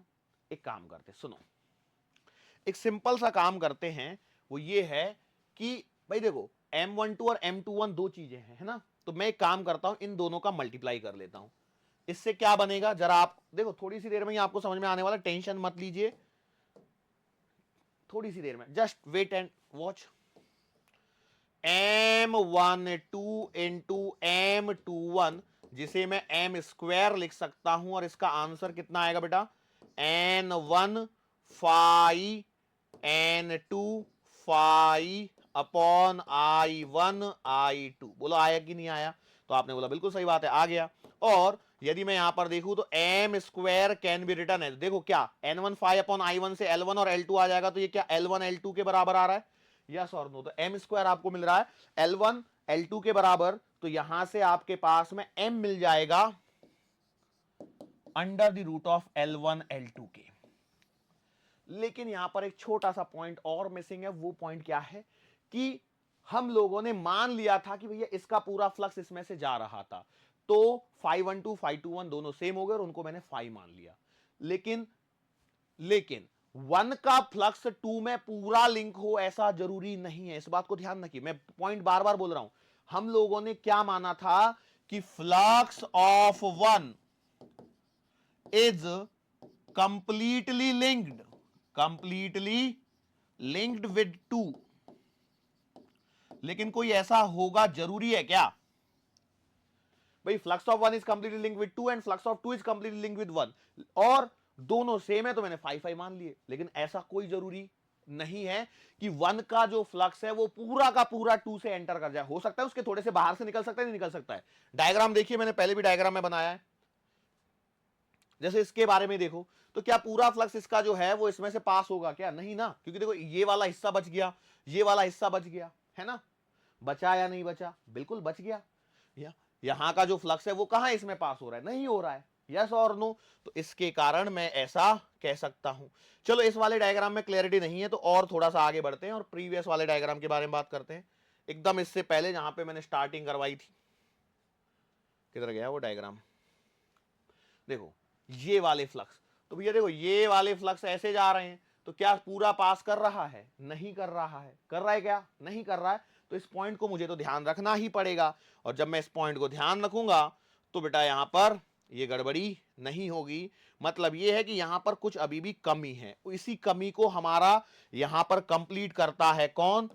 एक काम करते, सुनो, एक सिंपल सा काम करते हैं, वो ये है कि भाई देखो M12 और M21 दो चीजें हैं, है ना, तो मैं एक काम करता हूं, इन दोनों का मल्टीप्लाई कर लेता हूं। इससे क्या बनेगा जरा आप देखो, थोड़ी सी देर में ही आपको समझ में आने वाला, टेंशन मत लीजिए, थोड़ी सी देर में, just wait and watch. M12 into M21, जिसे मैं M स्क्वायर लिख सकता हूं, और इसका आंसर कितना आएगा बेटा, N1 phi N2 phi upon I1 I2। बोलो आया कि नहीं आया? तो आपने बोला बिल्कुल सही बात है, आ गया। और यदि मैं यहां पर देखूं तो M square can be return है, देखो क्या N1 फाई अपॉन I1 से L1 और L2 आ जाएगा, तो ये क्या L1 L2 के बराबर आ रहा है, यस और नो? तो M स्क्वायर आपको मिल रहा है L1 L2 के बराबर, तो यहां से आपके पास में M मिल जाएगा under the root of L1 L2 के। लेकिन यहां पर एक छोटा सा पॉइंट और मिसिंग है, वो पॉइंट क्या है कि हम लोगों ने मान लिया था कि भैया इसका पूरा फ्लक्स इसमें से जा रहा था, तो φ12 φ21 दोनों सेम हो गए और उनको मैंने फाई मान लिया। लेकिन लेकिन 1 का फ्लक्स 2 में पूरा लिंक हो ऐसा जरूरी नहीं है, इस बात को ध्यान रखिए, मैं पॉइंट बार बार बोल रहा हूं। हम लोगों ने क्या माना था कि flux of 1 is completely linked with 2। लेकिन कोई ऐसा होगा जरूरी है क्या भाई, flux of 1 is completely linked with 2 and flux of 2 is completely linked with 1, और दोनों सेम है तो मैंने 5 मान लिए। लेकिन ऐसा कोई जरूरी नहीं है कि 1 का जो फ्लक्स है वो पूरा का पूरा 2 से एंटर कर जाए, हो सकता है उसके थोड़े से बाहर से निकल सकता है, नहीं निकल सकता है। डायग्राम देखिए, मैंने पहले भी डायग्राम में बनाया है, जैसे इसके बारे में देखो, तो क्या पूरा फ्लक्स इसका जो है वो इसमें से पास होगा क्या, नहीं ना, क्योंकि देखो ये वाला हिस्सा बच गया, ये वाला हिस्सा बच गया, है ना, बचा या नहीं बचा, बिल्कुल बच गया। यहां का जो फ्लक्स है वो कहां इसमें पास हो रहा है, नहीं हो रहा है, यस और नो? तो इसके कारण मैं ऐसा कह सकता हूं। चलो इस वाले डायग्राम में क्लैरिटी नहीं है तो और थोड़ा सा आगे बढ़ते हैं और प्रीवियस वाले डायग्राम के बारे में बात करते हैं, एकदम इससे पहले जहां पे मैंने स्टार्टिंग करवाई थी। किधर गया वो डायग्राम, देखो ये वाले फ्लक्स, तो भैया देखो ये वाले फ्लक्स ऐसे जा रहे हैं, तो क्या पूरा पास कर रहा है, नहीं कर रहा है, कर रहा है क्या, नहीं कर रहा है, तो इस पॉइंट को मुझे तो ध्यान रखना ही पड़ेगा। और जब मैं इस पॉइंट को ध्यान रखूंगा तो बेटा यहां पर ये गड़बड़ी नहीं होगी, मतलब ये है कि यहां पर कुछ अभी भी कमी है, इसी कमी को हमारा यहां पर कंप्लीट करता है कौन,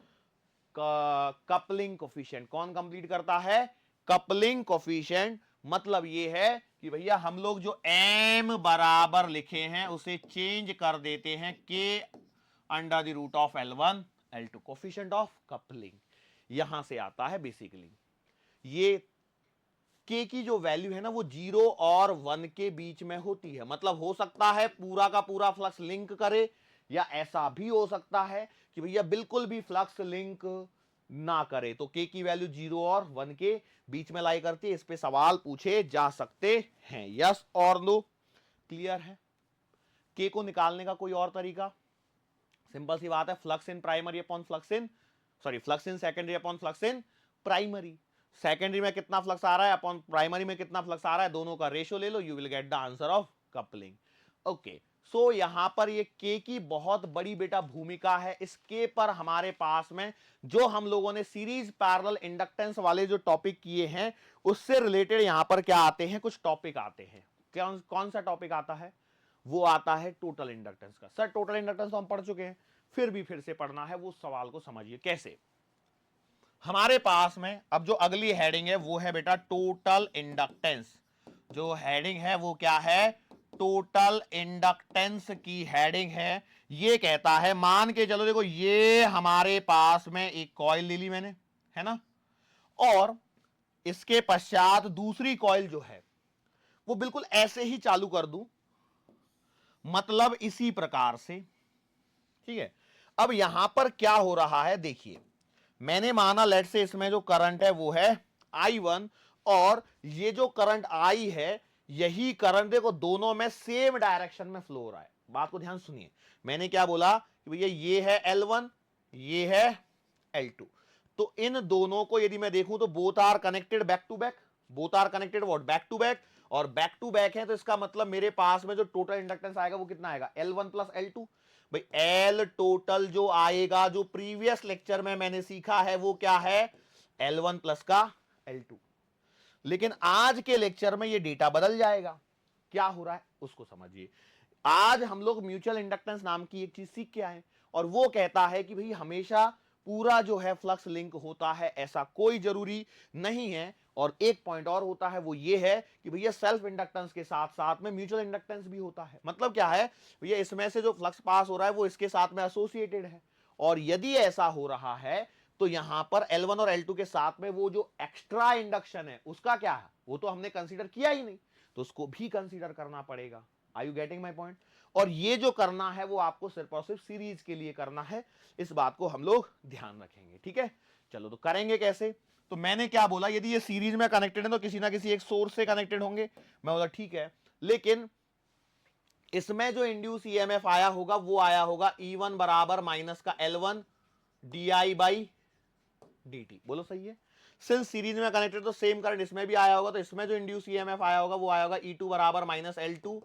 कपलिंग कोफिशिएंट। कौन कंप्लीट करता है, कपलिंग कोफिशिएंट। मतलब ये है कि भैया हम लोग जो m बराबर लिखे हैं उसे चेंज कर देते हैं k under the root of L1 L2, coefficient of coupling यहां से आता है बेसिकली। ये k की जो वैल्यू है ना वो 0 और 1 के बीच में होती है, मतलब हो सकता है पूरा का पूरा फ्लक्स लिंक करे, या ऐसा भी हो सकता है कि भैया बिल्कुल भी फ्लक्स लिंक ना करे, तो k की वैल्यू 0 और 1 के बीच में लाई करती है। इस पे सवाल पूछे जा सकते हैं, यस और नो? क्लियर है? k को निकालने का कोई और तरीका, सिंपल सी बात है, flux in primary upon flux in flux in secondary upon flux in primary. Secondary में कितना फ्लक्स आ रहा है अपॉन प्राइमरी में कितना फ्लक्स आ रहा है, दोनों का रेशियो ले लो, you will get the answer of coupling. Okay, so यहां पर ये k की बहुत बड़ी बेटा भूमिका है। इस k पर हमारे पास में जो हम लोगों ने सीरीज पैरेलल इंडक्टेंस वाले जो टॉपिक किए हैं उससे रिलेटेड यहां पर क्या आते हैं, कुछ टॉपिक आते हैं। कौन सा टॉपिक आता है, वो आता है टोटल इंडक्टेंस का। सर टोटल इंडक्टेंस तो हम पढ़ चुके हैं, फिर से पढ़ना है, वो सवाल को समझिए कैसे। हमारे पास में अब जो अगली हेडिंग है वो है बेटा टोटल इंडक्टेंस। जो हेडिंग है वो क्या है, टोटल इंडक्टेंस की हेडिंग है। ये कहता है, मान के चलो देखो ये हमारे पास में एक कॉइल ले ली मैंने, है ना, और इसके पश्चात दूसरी कॉइल जो है वो बिल्कुल ऐसे ही चालू कर दूं, मतलब इसी प्रकार से, ठीक है। अब यहां पर क्या हो रहा है देखिए, मैंने माना लेट से इसमें जो करंट है वो है I1, और ये जो करंट I है यही करंट देखो दोनों में सेम डायरेक्शन में फ्लो हो रहा है। बात को ध्यान सुनिए, मैंने क्या बोला कि भैया ये है L1, ये है L2, तो इन दोनों को यदि मैं देखूं तो both are connected back to back, both are connected what, back to back, और बैक टू बैक है तो इसका मतलब मेरे पास में जो टोटल इंडक्टेंस आएगा वो कितना आएगा, L1 प्लस L2। भाई L टोटल जो आएगा, जो प्रीवियस लेक्चर में मैंने सीखा है वो क्या है, L1 प्लस का L2। लेकिन आज के लेक्चर में ये डेटा बदल जाएगा। क्या हो रहा है उसको समझिए। आज हम लोग म्यूचुअल इंडक्टेंस नाम की एक चीज सीख के आए और वो कहता है कि भाई हमेशा पूरा जो है फ्लक्स लिंक होता है, ऐसा कोई जरूरी नहीं है। और एक पॉइंट और होता है वो ये है कि भैया सेल्फ इंडक्टेंस के साथ साथ में म्यूचुअल इंडक्टेंस भी होता है। मतलब क्या है भैया, इसमें से जो फ्लक्स पास हो रहा है वो इसके साथ में एसोसिएटेड है, और यदि ऐसा हो रहा है तो यहां पर L1 और L2 के साथ में वो जो एक्स्ट्रा इंडक्शन है उसका क्या है, वो तो हमने कंसीडर किया ही नहीं, तो उसको भी कंसीडर करना पड़ेगा। Are you getting my point? और ये जो करना है वो आपको सिर्फ और सिर्फ सीरीज के लिए करना है, इस बात को हम लोग ध्यान रखेंगे। ठीक है, चलो तो करेंगे कैसे। तो मैंने क्या बोला, यदि ये सीरीज में कनेक्टेड है तो किसी ना किसी एक सोर्स से कनेक्टेड होंगे। मैं बोला ठीक है, लेकिन इसमें जो इंड्यूस ईएमएफ आया होगा वो आया होगा E1 बराबर माइनस का L1 DI बाई dt। बोलो सही है। सिंस सीरीज में कनेक्टेड तो सेम करंट इसमें भी आया होगा, तो इसमें जो इंड्यूस ईएमएफ आया होगा वो आया होगा E2 बराबर minus L2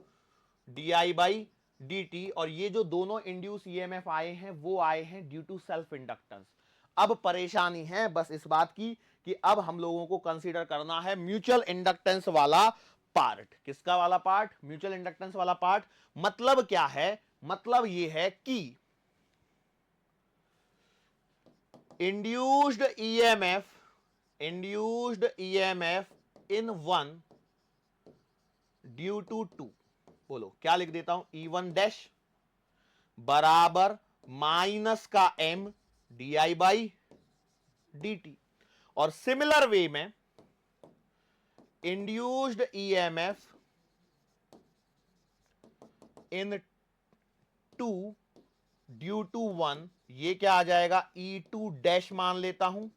DI by dt। और ये जो दोनों इंड्यूस ईएमएफ आए हैं वो आए हैं ड्यू टू सेल्फ इंडक्टेंस। अब परेशानी है बस इस बात की कि अब हम लोगों को कंसीडर करना है म्यूचुअल इंडक्टेंस वाला पार्ट। किसका वाला पार्ट? म्यूचुअल इंडक्टेंस वाला पार्ट। मतलब क्या है, मतलब ये है कि induced EMF in 1 due to 2। बोलो क्या लिख देता हूं, E1 डैश बराबर माइनस का M DI बाई dt। और सिमिलर वे में induced EMF in 2 due to 1, ये क्या आ जाएगा, E2 डैश मान लेता हूं,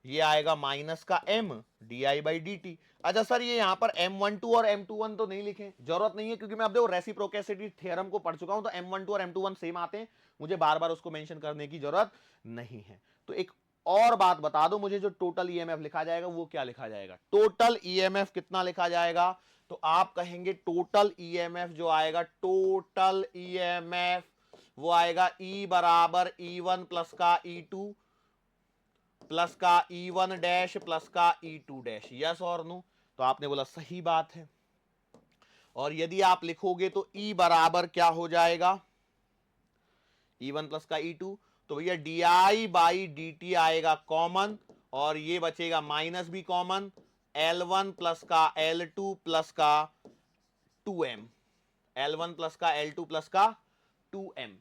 ये आएगा माइनस का M DI बाई dt। अच्छा सर ये यहां पर M12 और M21 तो नहीं लिखे, जरूरत नहीं है, क्योंकि मैं अब देखो रेसिप्रोकेसिटी थ्योरम को पढ़ चुका हूं, तो M12 और M21 सेम आते हैं, मुझे बार बार उसको मेंशन करने की जरूरत नहीं है। तो एक और बात बता दो मुझे, जो टोटल ईएमएफ लिखा जाएगा वो क्या लिखा जाएगा, टोटल ईएमएफ कितना लिखा जाएगा, तो आप कहेंगे टोटल ईएमएफ जो आएगा, टोटल ईएमएफ वो आएगा E बराबर E1 प्लस का E2 प्लस का E1 डैश प्लस का E2 डैश। यस और नो? तो आपने बोला सही बात है। और यदि आप लिखोगे तो E बराबर क्या हो जाएगा, E1 प्लस का E2, तो भैया DI बाई dt आएगा कॉमन, और ये बचेगा माइनस भी कॉमन, L1 प्लस का L2 प्लस का 2m, L1 प्लस का L2 प्लस का 2m।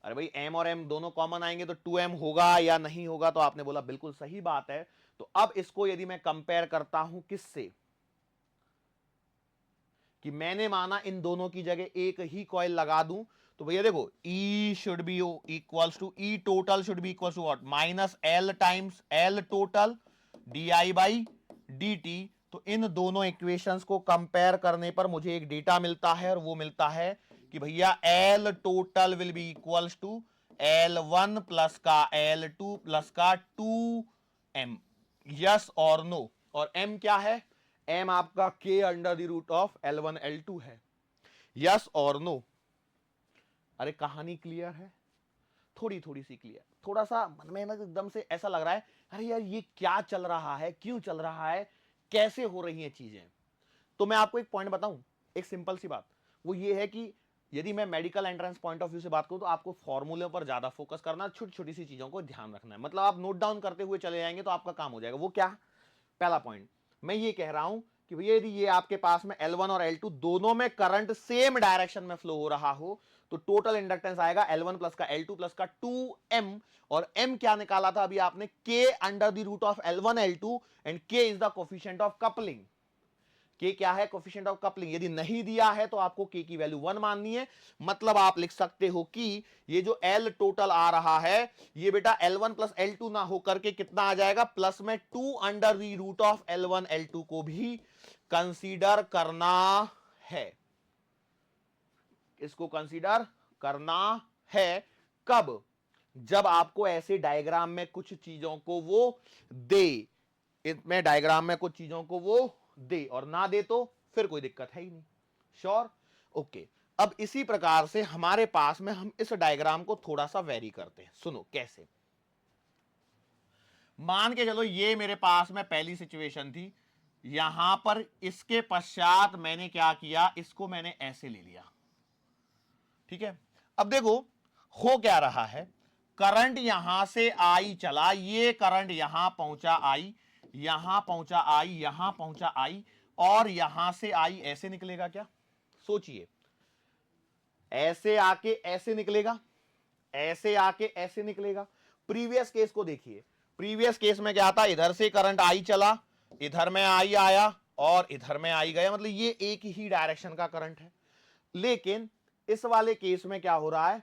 अरे भाई m और m दोनों कॉमन आएंगे तो 2m होगा या नहीं होगा, तो आपने बोला बिल्कुल सही बात है। तो अब इसको यदि मैं कंपेयर करता हूं किससे, कि मैंने माना इन दोनों की जगह एक ही कॉइल लगा दूं, तो भैया देखो E should be equals to, E total should be equals to what, minus L times L total DI by dt। तो इन दोनों इक्वेशंस को कंपेयर करने पर मुझे एक डेटा मिलता है, और वो मिलता है कि भैया L total will be equals to L1 plus का L2 प्लस का 2m। यस और नो? और m क्या है, m आपका k under the root of L1 L2 है। यस और नो? अरे कहानी क्लियर है? थोड़ी थोड़ी सी क्लियर, थोड़ा सा मन में ना एकदम से ऐसा लग रहा है अरे यार ये क्या चल रहा है, क्यों चल रहा है, कैसे हो रही हैं चीजें। तो मैं आपको एक पॉइंट बताऊं, एक सिंपल सी बात, वो ये है कि यदि मैं medical entrance point of view से बात करूं तो आपको फॉर्मूले पर ज्यादा फोकस करना, छोटी छोटी सी चीजों को ध्यान रखना है। मतलब आप नोट डाउन करते हुए चले जाएंगे तो आपका काम हो जाएगा। वो क्या, पहला पॉइंट मैं ये कह रहा हूं कि भैया यदि ये आपके पास में L1 और L2 दोनों में करंट सेम डायरेक्शन में फ्लो हो रहा हो, तो टोटल इंडक्टेंस आएगा L1 प्लस का L2 प्लस का 2m। और m क्या निकाला था अभी आपने, k under the root of L1 L2, and k is the coefficient of coupling. k क्या है, कोफिशिएंट ऑफ कपलिंग। यदि नहीं दिया है तो आपको k की वैल्यू 1 माननी है। मतलब आप लिख सकते हो कि ये जो L टोटल आ रहा है ये बेटा L1 प्लस L2 ना होकर के कितना आ जाएगा, प्लस में 2 under the root of L1 L2 को भी कंसीडर करना है। इसको कंसीडर करना है कब, जब आपको ऐसे डायग्राम में कुछ चीजों को वो दे, इसमें डायग्राम में कुछ चीजों को वो दे, और ना दे तो फिर कोई दिक्कत है ही नहीं। श्योर? ओके। अब इसी प्रकार से हमारे पास में हम इस डायग्राम को थोड़ा सा वेरी करते हैं। सुनो कैसे। मान के चलो ये मेरे पास में पहली सिचुएशन थी, यहां पर इसके पश्चात मैंने क्या किया, इसको मैंने ऐसे ले लिया, ठीक है। अब देखो हो क्या रहा है, करंट यहां से आई चला, ये करंट यहां पहुंचा आई, यहां पहुंचा आई, यहां पहुंचा आई, और यहां से आई ऐसे निकलेगा क्या? सोचिए, ऐसे आके ऐसे निकलेगा, ऐसे आके ऐसे निकलेगा। प्रीवियस केस को देखिए, प्रीवियस केस में क्या था, इधर से करंट आई चला, इधर में आई आया और इधर में आई गया, मतलब ये एक ही डायरेक्शन का करंट है। लेकिन इस वाले केस में क्या हो रहा है,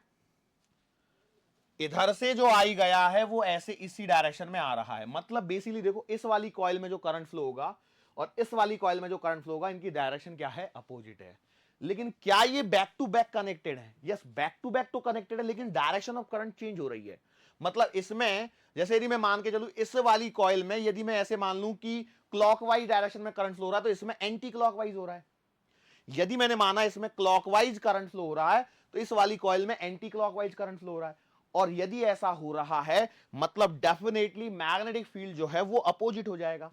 इधर से जो आई गया है वो ऐसे इसी डायरेक्शन में आ रहा है। मतलब बेसिकली देखो, इस वाली कॉइल में जो करंट फ्लो होगा और इस वाली कॉइल में जो करंट फ्लो होगा, इनकी डायरेक्शन क्या है, अपोजिट है। लेकिन क्या ये बैक टू बैक कनेक्टेड है? यस, बैक टू बैक तो कनेक्टेड है, लेकिन डायरेक्शन ऑफ करंट चेंज हो रही है। मतलब इसमें जैसे यदि मैं मान के चलूं, इस वाली कॉइल में यदि मैं ऐसे मान लूं कि क्लॉकवाइज डायरेक्शन में करंट फ्लो हो रहा है, तो इसमें एंटी क्लॉकवाइज हो रहा है। यदि मैंने माना इसमें क्लॉकवाइज करंट फ्लो हो रहा है, तो इस वाली कॉइल में एंटी क्लॉकवाइज करंट फ्लो हो रहा है। और यदि ऐसा हो रहा है, मतलब डेफिनेटली मैग्नेटिक फील्ड जो है वो अपोजिट हो जाएगा।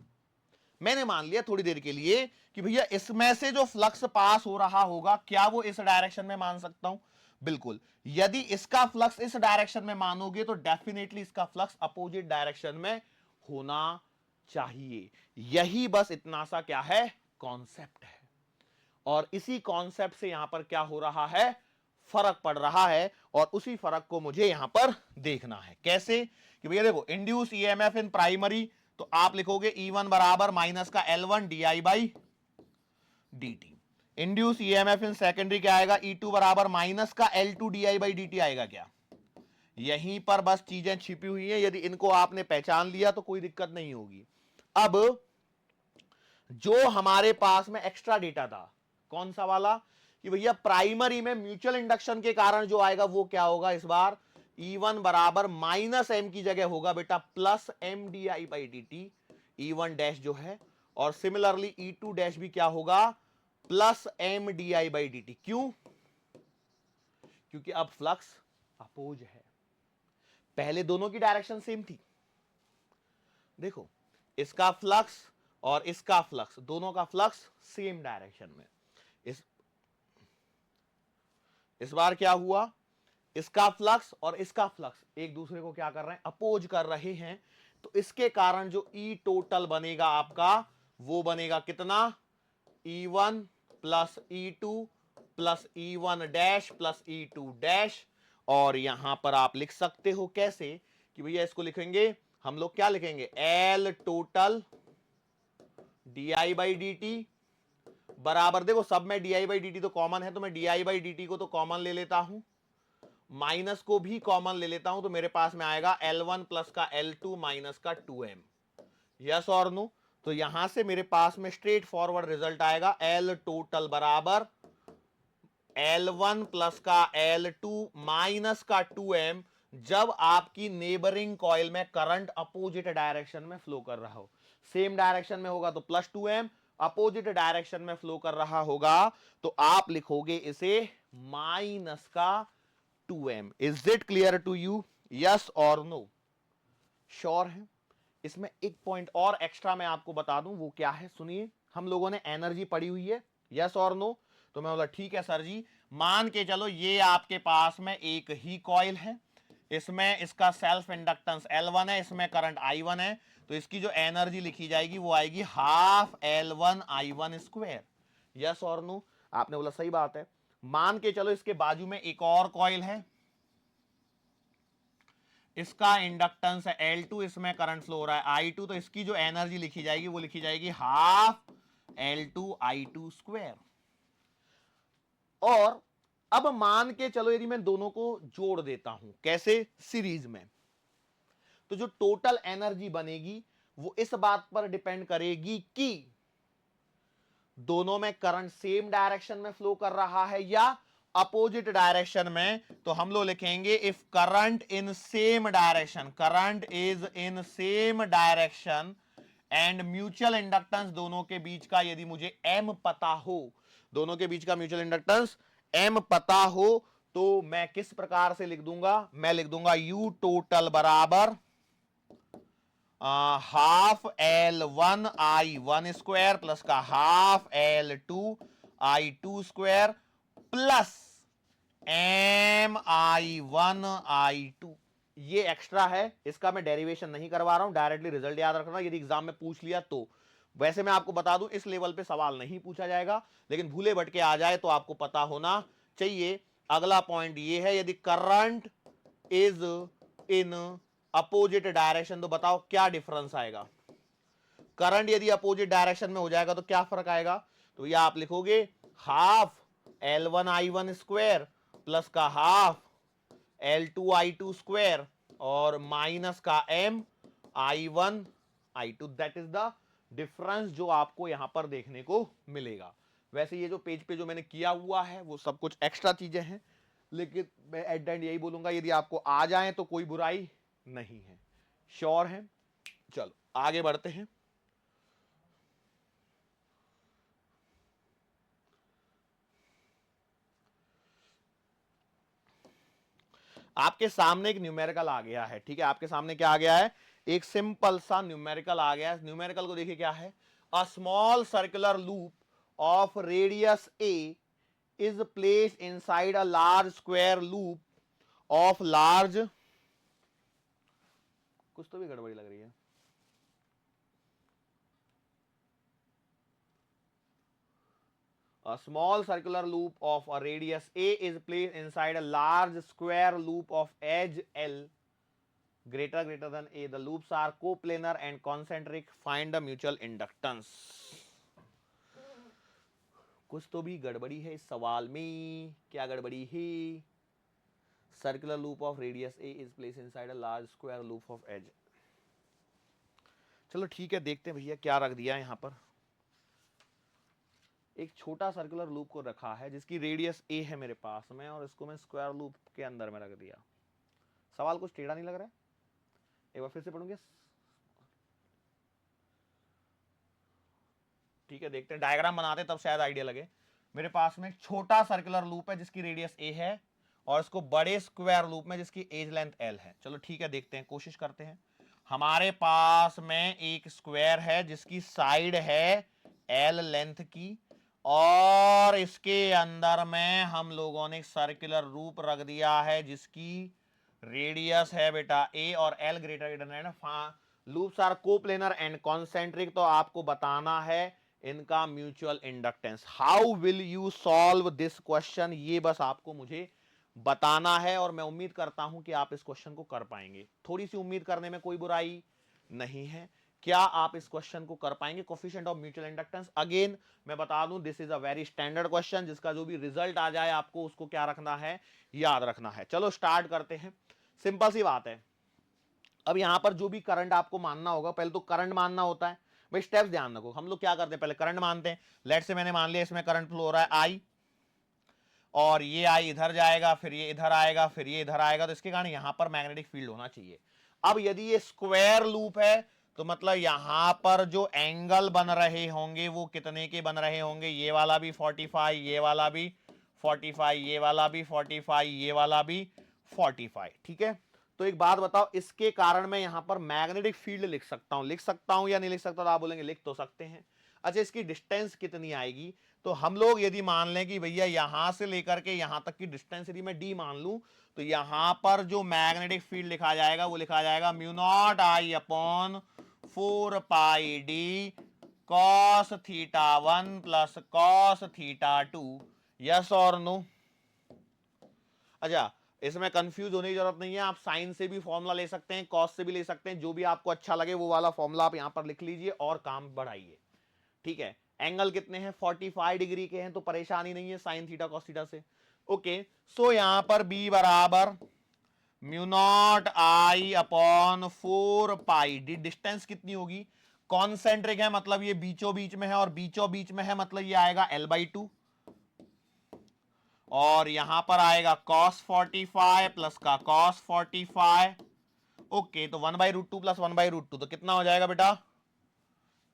मैंने मान लिया थोड़ी देर के लिए कि भैया इसमें से जो फ्लक्स पास हो रहा होगा, क्या वो इस डायरेक्शन में मान सकता हूं? बिल्कुल। यदि इसका फ्लक्स इस डायरेक्शन में मानोगे तो डेफिनेटली इसका फ्लक्स अपोजिट डायरेक्शन में होना चाहिए। यही बस इतना सा क्या है, कॉन्सेप्ट है। और इसी कॉन्सेप्ट से यहां पर क्या हो रहा है, फर्क पड़ रहा है, और उसी फर्क को मुझे यहां पर देखना है। कैसे? कि भैया देखो, इंड्यूस ईएमएफ इन प्राइमरी, तो आप लिखोगे E1 बराबर माइनस का L1 DI by dt। Induce EMF in secondary क्या आएगा, E2 बराबर माइनस का L2 DI बाई dt आएगा क्या? यहीं पर बस चीजें छिपी हुई हैं, यदि इनको आपने पहचान लिया तो कोई दिक्कत नहीं होगी। अब जो हमारे पास में एक्स्ट्रा डेटा था, कौन सा वाला, कि भैया प्राइमरी में म्यूचुअल इंडक्शन के कारण जो आएगा वो क्या होगा, इस बार E1 बराबर माइनस एम की जगह होगा बेटा plus M D I by D T, E1 dash जो है। और सिमिलरली E2 डैश भी क्या होगा, plus M D I by D T. क्यों? क्योंकि अब फ्लक्स अपोज है, पहले दोनों की डायरेक्शन सेम थी। देखो, इसका फ्लक्स और इसका फ्लक्स, दोनों का फ्लक्स सेम डायरेक्शन में। इस बार क्या हुआ, इसका फ्लक्स और इसका फ्लक्स एक दूसरे को क्या कर रहे हैं, अपोज कर रहे हैं। तो इसके कारण जो ई टोटल बनेगा आपका, वो बनेगा कितना, E1 plus E2 plus E1 dash plus E2 dash. और यहां पर आप लिख सकते हो कैसे, कि भैया इसको लिखेंगे हम लोग, क्या लिखेंगे, L total DI by dt बराबर, देखो सब में DI बाई dt तो कॉमन है, तो मैं DI बाई dt को तो कॉमन ले लेता हूं, माइनस को भी कॉमन ले लेता हूं, तो मेरे पास में आएगा L1 प्लस का L2 माइनस का 2m। यस और नो? तो यहां से मेरे पास में स्ट्रेट फॉरवर्ड रिजल्ट आएगा, L टोटल बराबर L1 प्लस का L2 माइनस का 2m, जब आपकी नेबरिंग कॉइल में करंट अपोजिट डायरेक्शन में फ्लो कर रहा हो। सेम डायरेक्शन में होगा तो प्लस 2m, अपोजिट डायरेक्शन में फ्लो कर रहा होगा तो आप लिखोगे इसे माइनस का 2m। Is it clear to you? Yes और नो? श्योर है? इसमें एक पॉइंट और एक्स्ट्रा मैं आपको बता दूं, वो क्या है, सुनिए। हम लोगों ने एनर्जी पढ़ी हुई है, यस और नो? तो मैं बोला ठीक है सर जी। मान के चलो ये आपके पास में एक ही कॉइल है, इसमें इसका सेल्फ इंडक्टेंस L1 है, इसमें करंट I1 है, तो इसकी जो एनर्जी लिखी जाएगी वो आएगी half L1 I1 square. Yes और नो? आपने बोला सही बात है। मान के चलो इसके बाजू में एक और कॉइल है, इसका इंडक्टेंस है L2, इसमें करंट फ्लो हो रहा है I2, तो इसकी जो एनर्जी लिखी जाएगी वो लिखी जाएगी हाफ L2 I2 स्क्वायर। और अब मान के चलो यदि मैं दोनों को जोड़ देता हूं, कैसे, सीरीज में, तो जो टोटल एनर्जी बनेगी वो इस बात पर डिपेंड करेगी कि दोनों में करंट सेम डायरेक्शन में फ्लो कर रहा है या अपोजिट डायरेक्शन में। तो हम लोग लिखेंगे if current in same direction, current is in same direction and mutual inductance दोनों के बीच का यदि मुझे m पता हो, दोनों के बीच का म्यूचुअल इंडक्टेंस m पता हो, तो मैं किस प्रकार से लिख दूंगा, मैं लिख दूंगा U टोटल बराबर half L1 I1 square plus का half L2 I2 square plus MI1 I2। ये एक्स्ट्रा है, इसका मैं डेरिवेशन नहीं करवा रहा हूं, डायरेक्टली रिजल्ट याद रखना, यदि एग्जाम में पूछ लिया तो। वैसे मैं आपको बता दूं इस लेवल पे सवाल नहीं पूछा जाएगा, लेकिन भूले भटके आ जाए तो आपको पता होना चाहिए। अगला पॉइंट ये है, यदि current is in opposite direction तो बताओ क्या डिफरेंस आएगा। करंट यदि अपोजिट डायरेक्शन में हो जाएगा तो क्या फर्क आएगा, तो ये आप लिखोगे half L1 I1 square plus का हाफ L2 I2 स्क्वायर और माइनस का M I1 I2। That is the difference जो आपको यहां पर देखने को मिलेगा। वैसे ये जो पेज पे जो मैंने किया हुआ है वो सब कुछ एक्स्ट्रा चीजें हैं, लेकिन मैं एट द एंड यही बोलूंगा, यदि आपको आ जाए तो कोई बुराई नहीं है। श्योर है? चलो आगे बढ़ते हैं। आपके सामने एक न्यूमेरिकल आ गया है, ठीक है, आपके सामने क्या आ गया है, एक सिंपल सा न्यूमेरिकल आ गया है। न्यूमेरिकल को देखिए क्या है, a small circular loop of radius a is placed inside a large square loop of large, कुछ तो भी गड़बड़ी लग रही है, a small circular loop of a radius a is placed inside a large square loop of edge L greater than a. The loops are coplanar and concentric. Find the mutual inductance. कुछ तो भी गड़बड़ी है इस सवाल में, क्या गड़बड़ी है? Circular loop of radius a is place inside a large square loop of edge. चलो ठीक है, देखते हैं भैया क्या रख दिया है यहां पर। एक छोटा सर्कुलर लूप को रखा है जिसकी रेडियस ए है मेरे पास में, और इसको मैं स्क्वायर लूप के अंदर में रख दिया। सवाल कुछ टेढ़ा नहीं लग रहा है? एक बार फिर से पढ़ूंगे, ठीक है, देखते हैं, डायग्राम बनाते तब शायद आइडिया लगे। मेरे पास में एक छोटा सर्कुलर लूप है जिसकी रेडियस ए है, और इसको बड़े स्क्वायर लूप में जिसकी एज लेंथ एल है। चलो ठीक है, देखते हैं, कोशिश करते हैं। हमारे पास में एक स्क्वायर है जिसकी साइड है एल लेंथ की, और इसके अंदर में हम लोगों ने सर्कुलर लूप रख दिया है जिसकी रेडियस है बेटा ए और l greater than. Loops are coplanar and concentric, तो आपको बताना है इनका mutual inductance. How will you solve this question, ये बस आपको मुझे बताना है, और मैं उम्मीद करता हूं कि आप इस क्वेश्चन को कर पाएंगे। थोड़ी सी उम्मीद करने में कोई बुराई नहीं है। क्या आप इस क्वेश्चन को कर पाएंगे? Coefficient of mutual inductance, again मैं बता दूं, this is a very standard question, जिसका जो भी रिजल्ट आ जाए आपको उसको क्या रखना है, याद रखना है। चलो स्टार्ट करते हैं, सिंपल सी बात है। अब यहां पर जो भी करंट आपको मानना होगा, पहले तो करंट मानना होता है भाई, स्टेप्स ध्यान रखो। हम लोग क्या करते हैं, पहले करंट मानते हैं। लेट से मैंने मान लिया इसमें करंट फ्लो हो रहा है आई, और ये आई इधर जाएगा, फिर ये इधर आएगा, फिर ये इधर आएगा, तो इसके कारण यहां पर मैग्नेटिक फील्ड होना चाहिए। अब यदि ये स्क्वायर लूप है तो मतलब यहां पर जो एंगल बन रहे होंगे वो कितने के बन रहे होंगे, ये वाला भी 45, ये वाला भी 45, ये वाला भी 45, ये वाला भी 45, ठीक है। तो एक बात बताओ, इसके कारण मैं यहां पर मैग्नेटिक फील्ड लिख सकता हूं या नहीं लिख सकता? तो आप बोलेंगे लिख तो सकते हैं। अच्छा, इसकी डिस्टेंस कितनी आएगी? तो हम लोग यदि मान लें कि भैया यहां से लेकर के यहां तक की डिस्टेंस यदि मैं डी मान लूं, तो यहां पर जो मैग्नेटिक फील्ड लिखा जाएगा वो लिखा जाएगा mu not I upon 4 pi D cos theta 1 plus cos theta 2। Yes और नो? अच्छा, इसमें कंफ्यूज होने की जरूरत नहीं है, आप साइन से भी फॉर्मूला ले सकते हैं, कॉस से भी ले सकते हैं, जो भी आपको अच्छा लगे वो वाला फॉर्मूला आप यहां पर लिख लीजिए और काम बढ़ाइए, ठीक है। एंगल कितने हैं, 45 डिग्री के हैं, तो परेशानी नहीं है साइन थीटा कॉस थीटा से। ओके, सो यहां पर बी बराबर mu naught I upon 4 pi D. Distance कितनी होगी, कॉन्सेंट्रिक है मतलब ये बीचों बीच में है, और बीचों बीच में है मतलब ये आएगा L/2, और यहां पर आएगा cos 45 प्लस का cos 45। ओके, तो 1/√2 प्लस 1/√2 तो कितना हो जाएगा बेटा,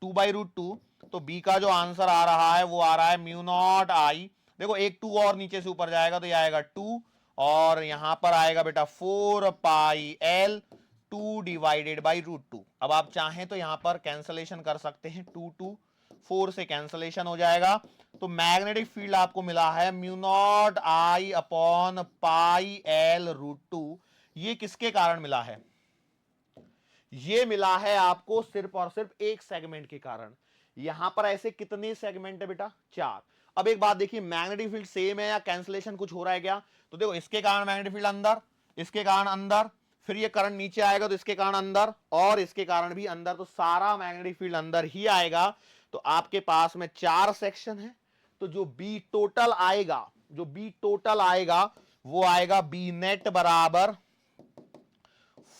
2/√2, तो बी का जो आंसर आ रहा है वो आ रहा है म्यू नॉट आई, देखो एक 2 और नीचे से ऊपर जाएगा तो ये आएगा 2, और यहां पर आएगा बेटा 4πL 2/√2। अब आप चाहें तो यहां पर कैंसलेशन कर सकते हैं, 2 4 से कैंसलेशन हो जाएगा, तो मैग्नेटिक फील्ड आपको मिला है mu not I upon pi L root two. ये किसके कारण मिला है? ये मिला है आपको सिर्फ और सिर्फ एक सेगमेंट के कारण। यहां पर ऐसे कितने सेगमेंट है बेटा? 4। अब एक बात देखिए, मैग्नेटिक फील्ड सेम है या कैंसलेशन कुछ हो रहा है क्या? तो देखो इसके कारण मैग्नेटिक फील्ड अंदर, इसके कारण अंदर, फिर ये करंट नीचे आएगा तो इसके कारण अंदर, और इसके कारण भी अंदर, तो सारा मैग्नेटिक फील्ड अंदर ही आएगा। तो आपके पास में 4 सेक्शन है, तो जो बी टोटल आएगा, जो बी टोटल आएगा वो आएगा बी नेट बराबर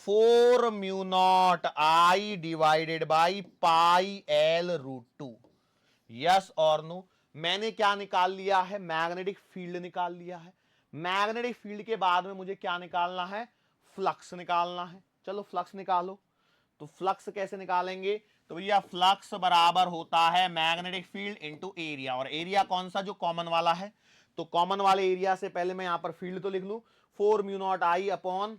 4 mu not I divided by pi L root two. Yes और नो? मैंने क्या निकाल लिया है? मैग्नेटिक फील्ड निकाल लिया है। मैग्नेटिक फील्ड के बाद में मुझे क्या निकालना है? फ्लक्स निकालना है। चलो फ्लक्स निकालो। तो फ्लक्स कैसे निकालेंगे? तो भैया फ्लक्स बराबर होता है मैग्नेटिक फील्ड इंटू एरिया, और एरिया कौन सा? जो कॉमन वाला है। तो कॉमन वाले एरिया से पहले मैं यहां पर फील्ड तो लिख लूं, 4 mu not I upon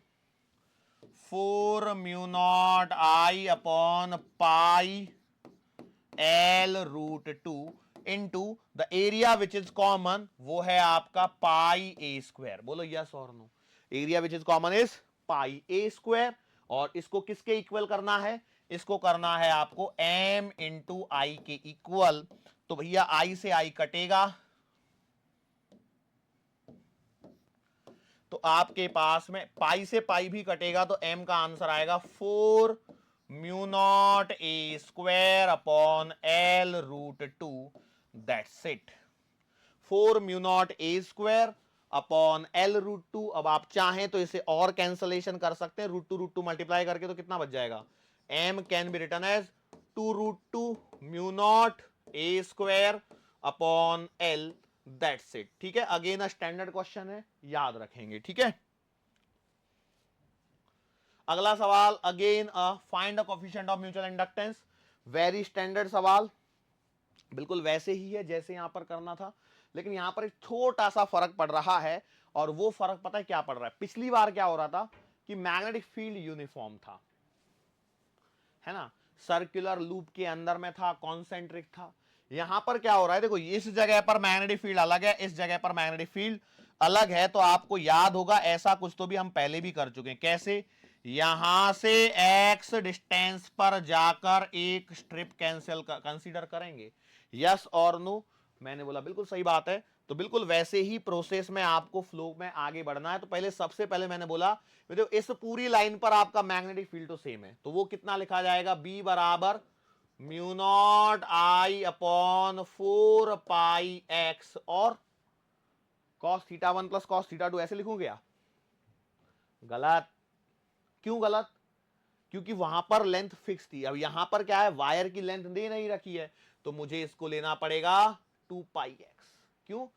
4 mu not I upon pi L root two into the area which is common, वो है आपका पाई ए स्क्वायर। बोलो यस और no? Area which is common is pi a square, और इसको किसके equal करना है? इसको करना है आपको m इंटू आई के इक्वल। तो भैया आई से आई कटेगा, तो आपके पास में पाई से पाई भी कटेगा, तो m का आंसर आएगा 4 mu not a square upon l root two. That's it, 4 mu not a square upon l root two. अब आप चाहें तो इसे और कैंसलेशन कर सकते हैं, रूट टू मल्टीप्लाई करके, तो कितना बच जाएगा? m can be written as 2√2 mu not a square upon l. That's it. ठीक है, अगेन अ स्टैंडर्ड क्वेश्चन है, याद रखेंगे। ठीक है, अगला सवाल, again find the coefficient of mutual inductance. Very standard सवाल, बिल्कुल वैसे ही है जैसे यहां पर करना था, लेकिन यहां पर एक छोटा सा फर्क पड़ रहा है, और वो फर्क पता है क्या पड़ रहा है? पिछली बार क्या हो रहा था कि मैग्नेटिक फील्ड यूनिफॉर्म था, है ना, सर्कुलर लूप के अंदर में था, कॉन्सेंट्रिक था। यहां पर क्या हो रहा है? देखो इस जगह पर मैग्नेटिक फील्ड अलग है, इस जगह पर मैग्नेटिक फील्ड अलग है। तो आपको याद होगा ऐसा कुछ तो भी हम पहले भी कर चुके हैं। कैसे? यहां से x डिस्टेंस पर जाकर एक स्ट्रिप कैंसिल कंसीडर करेंगे। यस और नो? मैंने बोला बिल्कुल सही बात है। तो बिल्कुल वैसे ही प्रोसेस में आपको फ्लो में आगे बढ़ना है। तो पहले सबसे पहले मैंने बोला देखो इस पूरी लाइन पर आपका मैग्नेटिक फील्ड तो सेम है, तो वो कितना लिखा जाएगा? b बराबर mu naught I upon 4 pi x और cos theta 1 plus cos theta 2, ऐसे लिखूं क्या? गलत। क्यों गलत? क्योंकि वहां पर लेंथ फिक्स थी। अब यहां पर क्या है? वायर की लेंथ दे नहीं रखी है, तो मुझे इसको लेना पड़ेगा 2 पाई एक्स। क्यों?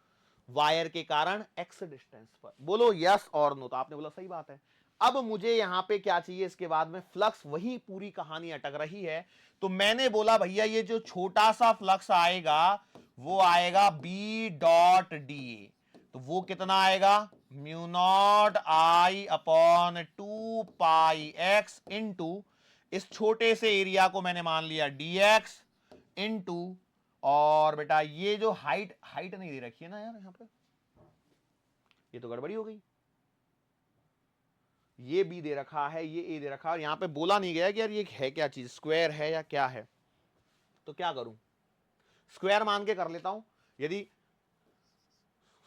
वायर के कारण एक्स डिस्टेंस पर। बोलो यस और नो? तो आपने बोला सही बात है। अब मुझे यहां पे क्या चाहिए? इसके बाद में फ्लक्स, वही पूरी कहानी अटक रही है। तो मैंने बोला भैया ये जो छोटा सा फ्लक्स आएगा वो आएगा बी डॉट डी ए। तो वो कितना आएगा? Mu not I upon 2 pi x into इस छोटे से एरिया को मैंने मान लिया dx इंटू, और बेटा ये जो हाइट नहीं दे रखी है ना यार, यहां पे ये तो गड़बड़ी हो गई। ये बी दे रखा है, ये ए दे रखा है, और यहां पे बोला नहीं गया कि यार ये है क्या चीज, स्क्वायर है या क्या है। तो क्या करूं? स्क्वायर मान के कर लेता हूं। यदि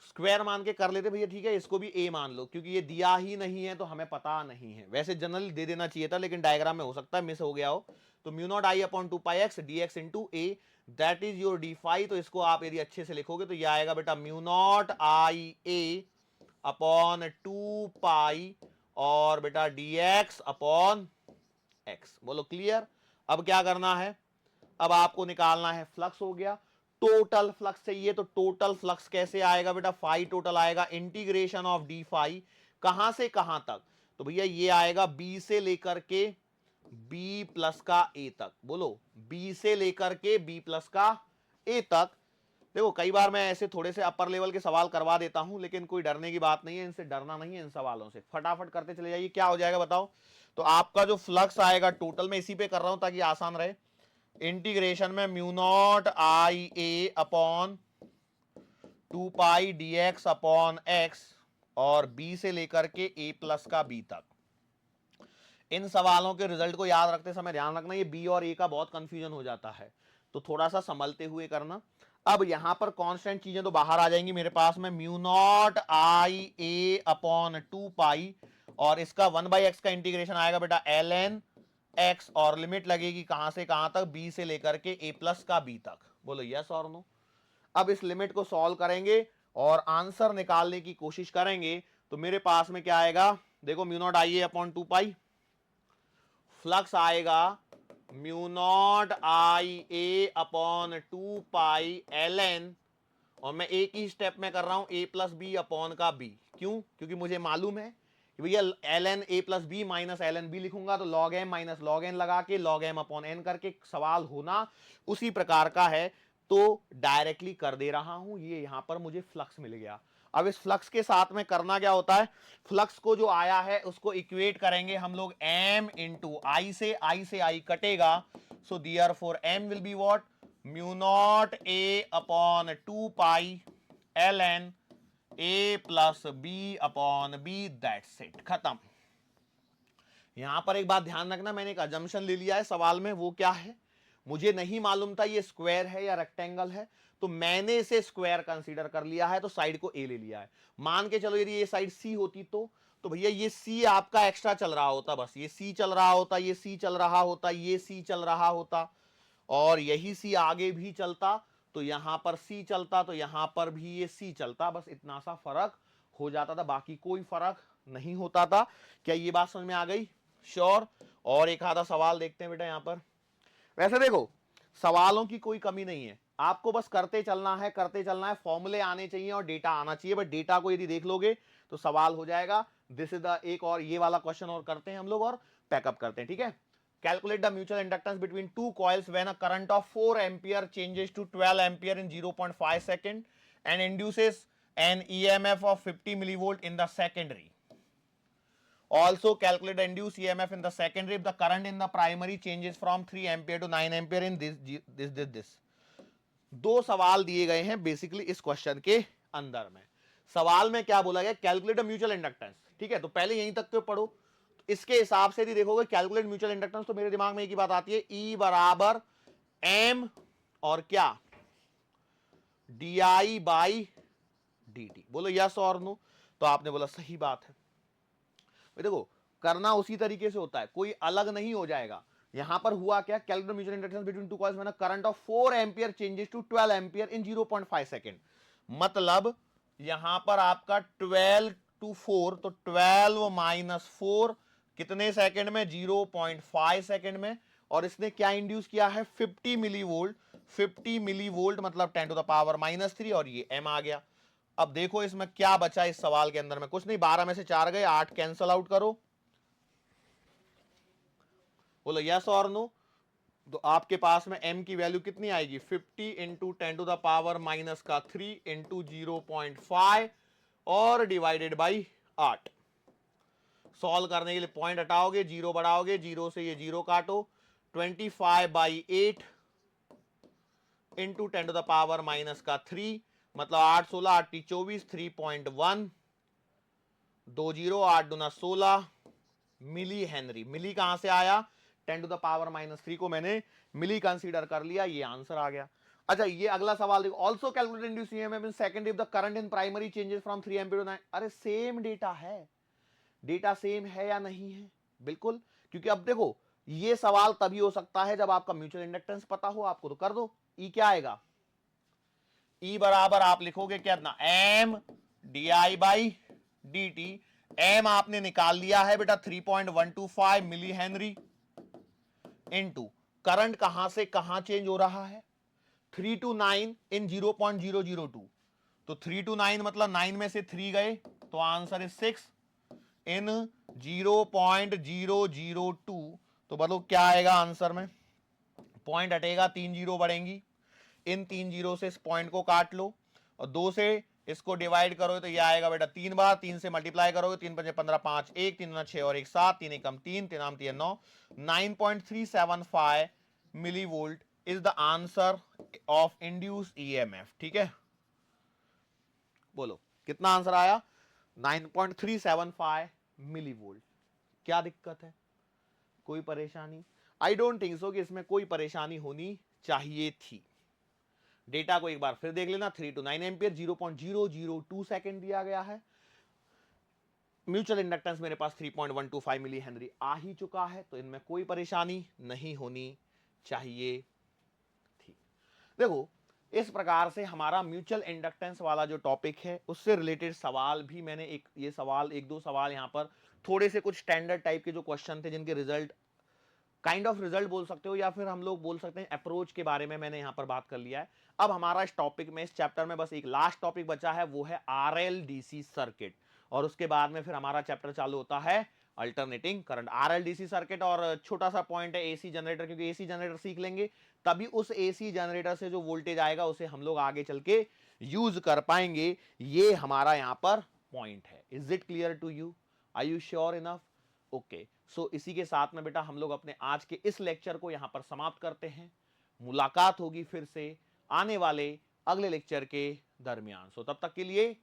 स्क्वायर मान के कर लेते भैया ठीक है, इसको भी ए मान लो, क्योंकि ये दिया ही नहीं है तो हमें पता नहीं है। वैसे जनरली दे देना चाहिए था, लेकिन डायग्राम में हो सकता है मिस हो गया हो। तो mu not I upon 2 pi x d x into a, that is your d phi. तो इसको आप यदि अच्छे से लिखोगे तो ये आएगा बेटा mu naught I a upon 2 पाई और बेटा डी एक्स अपॉन एक्स। बोलो क्लियर? अब क्या करना है? अब आपको निकालना है फ्लक्स। हो गया, टोटल फ्लक्स चाहिए। तो टोटल फ्लक्स कैसे आएगा बेटा? फाई टोटल आएगा इंटीग्रेशन ऑफ डी फाई, कहां से कहां तक? तो भैया ये आएगा बी से लेकर के बी प्लस का ए तक। बोलो, बी से लेकर के बी प्लस का ए तक। देखो कई बार मैं ऐसे थोड़े से अपर लेवल के सवाल करवा देता हूं, लेकिन कोई डरने की बात नहीं है, इनसे डरना नहीं है। इन सवालों से फटाफट करते चले जाइए। क्या हो जाएगा बताओ? तो आपका जो फ्लक्स आएगा टोटल, में इसी पे कर रहा हूं ताकि आसान रहे, इंटीग्रेशन में mu naught I a upon 2 pi D x upon x, और बी से लेकर के ए प्लस का बी तक। इन सवालों के रिजल्ट को याद रखते समय ध्यान रखना, ये बी और ए का बहुत कंफ्यूजन हो जाता है, तो थोड़ा सा संभलते हुए करना। अब यहां पर कांस्टेंट चीजें तो बाहर आ जाएंगी मेरे पास में, mu naught I a upon 2 पाई, और इसका 1/x का इंटीग्रेशन आएगा बेटा एल एन एक्स, और लिमिट लगेगी कहां से कहां तक? बी से लेकर के ए प्लस का बी तक। बोलो यस और नो। अब इस लिमिट को सॉल्व करेंगे और आंसर निकालने की कोशिश करेंगे, तो मेरे पास में क्या आएगा? देखो, mu not I a upon 2 pi, flux आएगा mu not I a upon 2 pi l n, और मैं एक ही स्टेप में कर रहा हूं, ए प्लस बी अपॉन का बी। क्यों? क्योंकि मुझे मालूम है कि भैया l n a plus b minus l n b लिखूंगा तो log m minus log n लगा के लॉग एम अपॉन एन करके सवाल होना उसी प्रकार का है, तो डायरेक्टली कर दे रहा हूं। ये यहां पर मुझे फ्लक्स मिल गया। अब इस फ्लक्स के साथ में करना क्या होता है? फ्लक्स को जो आया है उसको इक्वेट करेंगे हम लोग एम इंटू आई से आई कटेगा, so therefore M will be what? Mu not a upon 2 pi l n a plus b upon b, that's it, खत्म। यहां पर एक बात ध्यान रखना, मैंने एक अजम्पशन ले लिया है सवाल में, वो क्या है? मुझे नहीं मालूम था ये स्क्वायर है या रेक्टेंगल है, तो मैंने इसे स्क्वायर कंसीडर कर लिया है, तो साइड को ए ले लिया है। मान के चलो यदि ये साइड सी होती तो भैया ये सी आपका एक्स्ट्रा चल रहा होता, बस ये सी चल रहा होता, ये सी चल रहा होता, ये सी चल रहा होता, और यही सी आगे भी चलता, तो यहां पर सी चलता, तो यहां पर भी ये सी चलता, बस इतना सा फर्क हो जाता था, बाकी कोई फर्क नहीं होता था। क्या ये बात समझ में आ गई? श्योर। और एक आधा सवाल देखते हैं बेटा यहां पर। वैसे देखो, सवालों की कोई कमी नहीं है, आपको बस करते चलना है, करते चलना है, फॉर्मूले आने चाहिए और डेटा आना चाहिए, बट डेटा को यदि देख लोगे तो सवाल हो जाएगा। दिस इज द एक और ये वाला क्वेश्चन और करते हैं हम लोग और पैकअप करते हैं, ठीक है? Calculate the mutual inductance between two coils when a current of 4 ampere changes to 12 ampere in 0.5 second and induces an EMF of 50 millivolt in the secondary. Also calculate the induced EMF in the secondary if the current in the primary changes from 3 ampere to 9 ampere in this. दो सवाल दिए गए हैं basically इस question के अंदर में। सवाल में क्या बोला गया? कैलकुलेट म्यूचुअल इंडक्टेंस, ठीक है? तो पहले यहीं तक तो पढ़ो, तो इसके हिसाब से यदि देखोगे कैलकुलेट म्यूचुअल इंडक्टेंस, तो मेरे दिमाग में एक ही बात आती है, ई बराबर एम और क्या? D I by D T. बोलो यस और नो। तो आपने बोला सही बात है। देखो, करना उसी तरीके से होता है, कोई अलग नहीं हो जाएगा। यहां पर हुआ क्या? Calculate mutual inductance between two coils when current of 4 ampere changes to 12 ampere in 0.5 second. मतलब यहां पर आपका 12 टू 4, तो 12 माइनस 4 कितने सेकंड में? 0.5 सेकंड में। और इसने क्या इंड्यूस किया है? 50 मिली वोल्ट। 50 मिली वोल्ट मतलब 10 टू द पावर -3, और ये एम आ गया। अब देखो इसमें क्या बचा इस सवाल के अंदर में? कुछ नहीं, 12 में से 4 गए, 8 कैंसल आउट करो। बोलो यस और नो। तो आपके पास में m की वैल्यू कितनी आएगी? 50 into 10 to the power -3 into 0.5 और डिवाइडेड बाई 8। सॉल्व करने के लिए पॉइंट हटाओगे, जीरो बढ़ाओगे, जीरो से ये जीरो काटो, 25/8 इंटू 10 टू द पावर -3, मतलब 8 16 8 24 3.1, 20 8 दूना 16 मिली हेनरी। मिली कहां से आया? 10 टू द पावर -3 को मैंने मिली कंसीडर कर लिया, ये आंसर आ गया। अच्छा, ये अगला सवाल देखो, also calculate induce EMF in second if the current in primary changes from 3 ampere to 9। अरे सेम डेटा है, डेटा सेम है या नहीं है? बिल्कुल, क्योंकि अब देखो ये सवाल तभी हो सकता है जब आपका म्यूचुअल इंडक्टेंस पता हो आपको, तो कर दो। ई क्या आएगा? ई बराबर आप लिखोगे क्या ना, M D I by D T. M आपने निकाल लिया है बेटा 3.125 मिली हेनरी, इनटू करंट कहां से कहां चेंज हो रहा है? 3 to 9 इन 0.002। तो 3 to 9 मतलब 9 में से 3 गए, तो आंसर इज 6 इन 0.002। तो बोलो क्या आएगा आंसर में, पॉइंट हटेगा, 3 जीरो बढ़ेंगी, इन 3 जीरो से इस पॉइंट को काट लो और 2 से इसको डिवाइड करो तो ये आएगा बेटा 3 बार, 3 से मल्टीप्लाई करोगे, 3 पंजे 15, 5 1, 3 दूना 6 और 1 7, 3 एकम 3, 3 आम 3 9, 9.375 millivolt is the answer of induce EMF. ठीक है, बोलो कितना आंसर आया, 9.375 मिली वोल्ट। क्या दिक्कत है, कोई परेशानी? आई डोंट थिंक सो कि इसमें कोई परेशानी होनी चाहिए थी। डेटा को एक बार फिर देख लेना, 3 to 9 एम्पियर, 0.002 सेकेंड दिया गया है। म्यूचुअल इंडक्टेंस मेरे पास 3.125 मिली हेनरी आ ही चुका है, तो इनमें कोई परेशानी नहीं होनी चाहिए थी। देखो इस प्रकार से हमारा म्यूचुअल इंडक्टेंस वाला जो टॉपिक है उससे रिलेटेड सवाल भी मैंने एक दो सवाल यहां पर थोड़े से कुछ स्टैंडर्ड टाइप के जो क्वेश्चन थे जिनके रिजल्ट काइंड ऑफ रिजल्ट बोल सकते हो या फिर हम लोग बोल सकते हैं अप्रोच के बारे में मैंने यहां पर बात कर लिया है। अब हमारा इस टॉपिक में, इस चैप्टर में बस एक लास्ट टॉपिक बचा है, वो है आरएलडीसी सर्किट, और उसके बाद में फिर हमारा चैप्टर चालू होता है अल्टरनेटिंग करंट। आरएलडीसी सर्किट और छोटा सा पॉइंट है एसी जनरेटर, क्योंकि एसी जनरेटर सीख लेंगे तभी उस एसी जनरेटर से जो वोल्टेज आएगा उसे हम लोग आगे चल के यूज कर पाएंगे। ये हमारा यहां पर पॉइंट है। Is it clear to you? Are you sure enough? Okay, so इसी के साथ में बेटा हम लोग अपने आज के इस लेक्चर को यहां पर समाप्त करते हैं। मुलाकात होगी फिर से आने वाले अगले लेक्चर के दरमियान। सो तब तक के लिए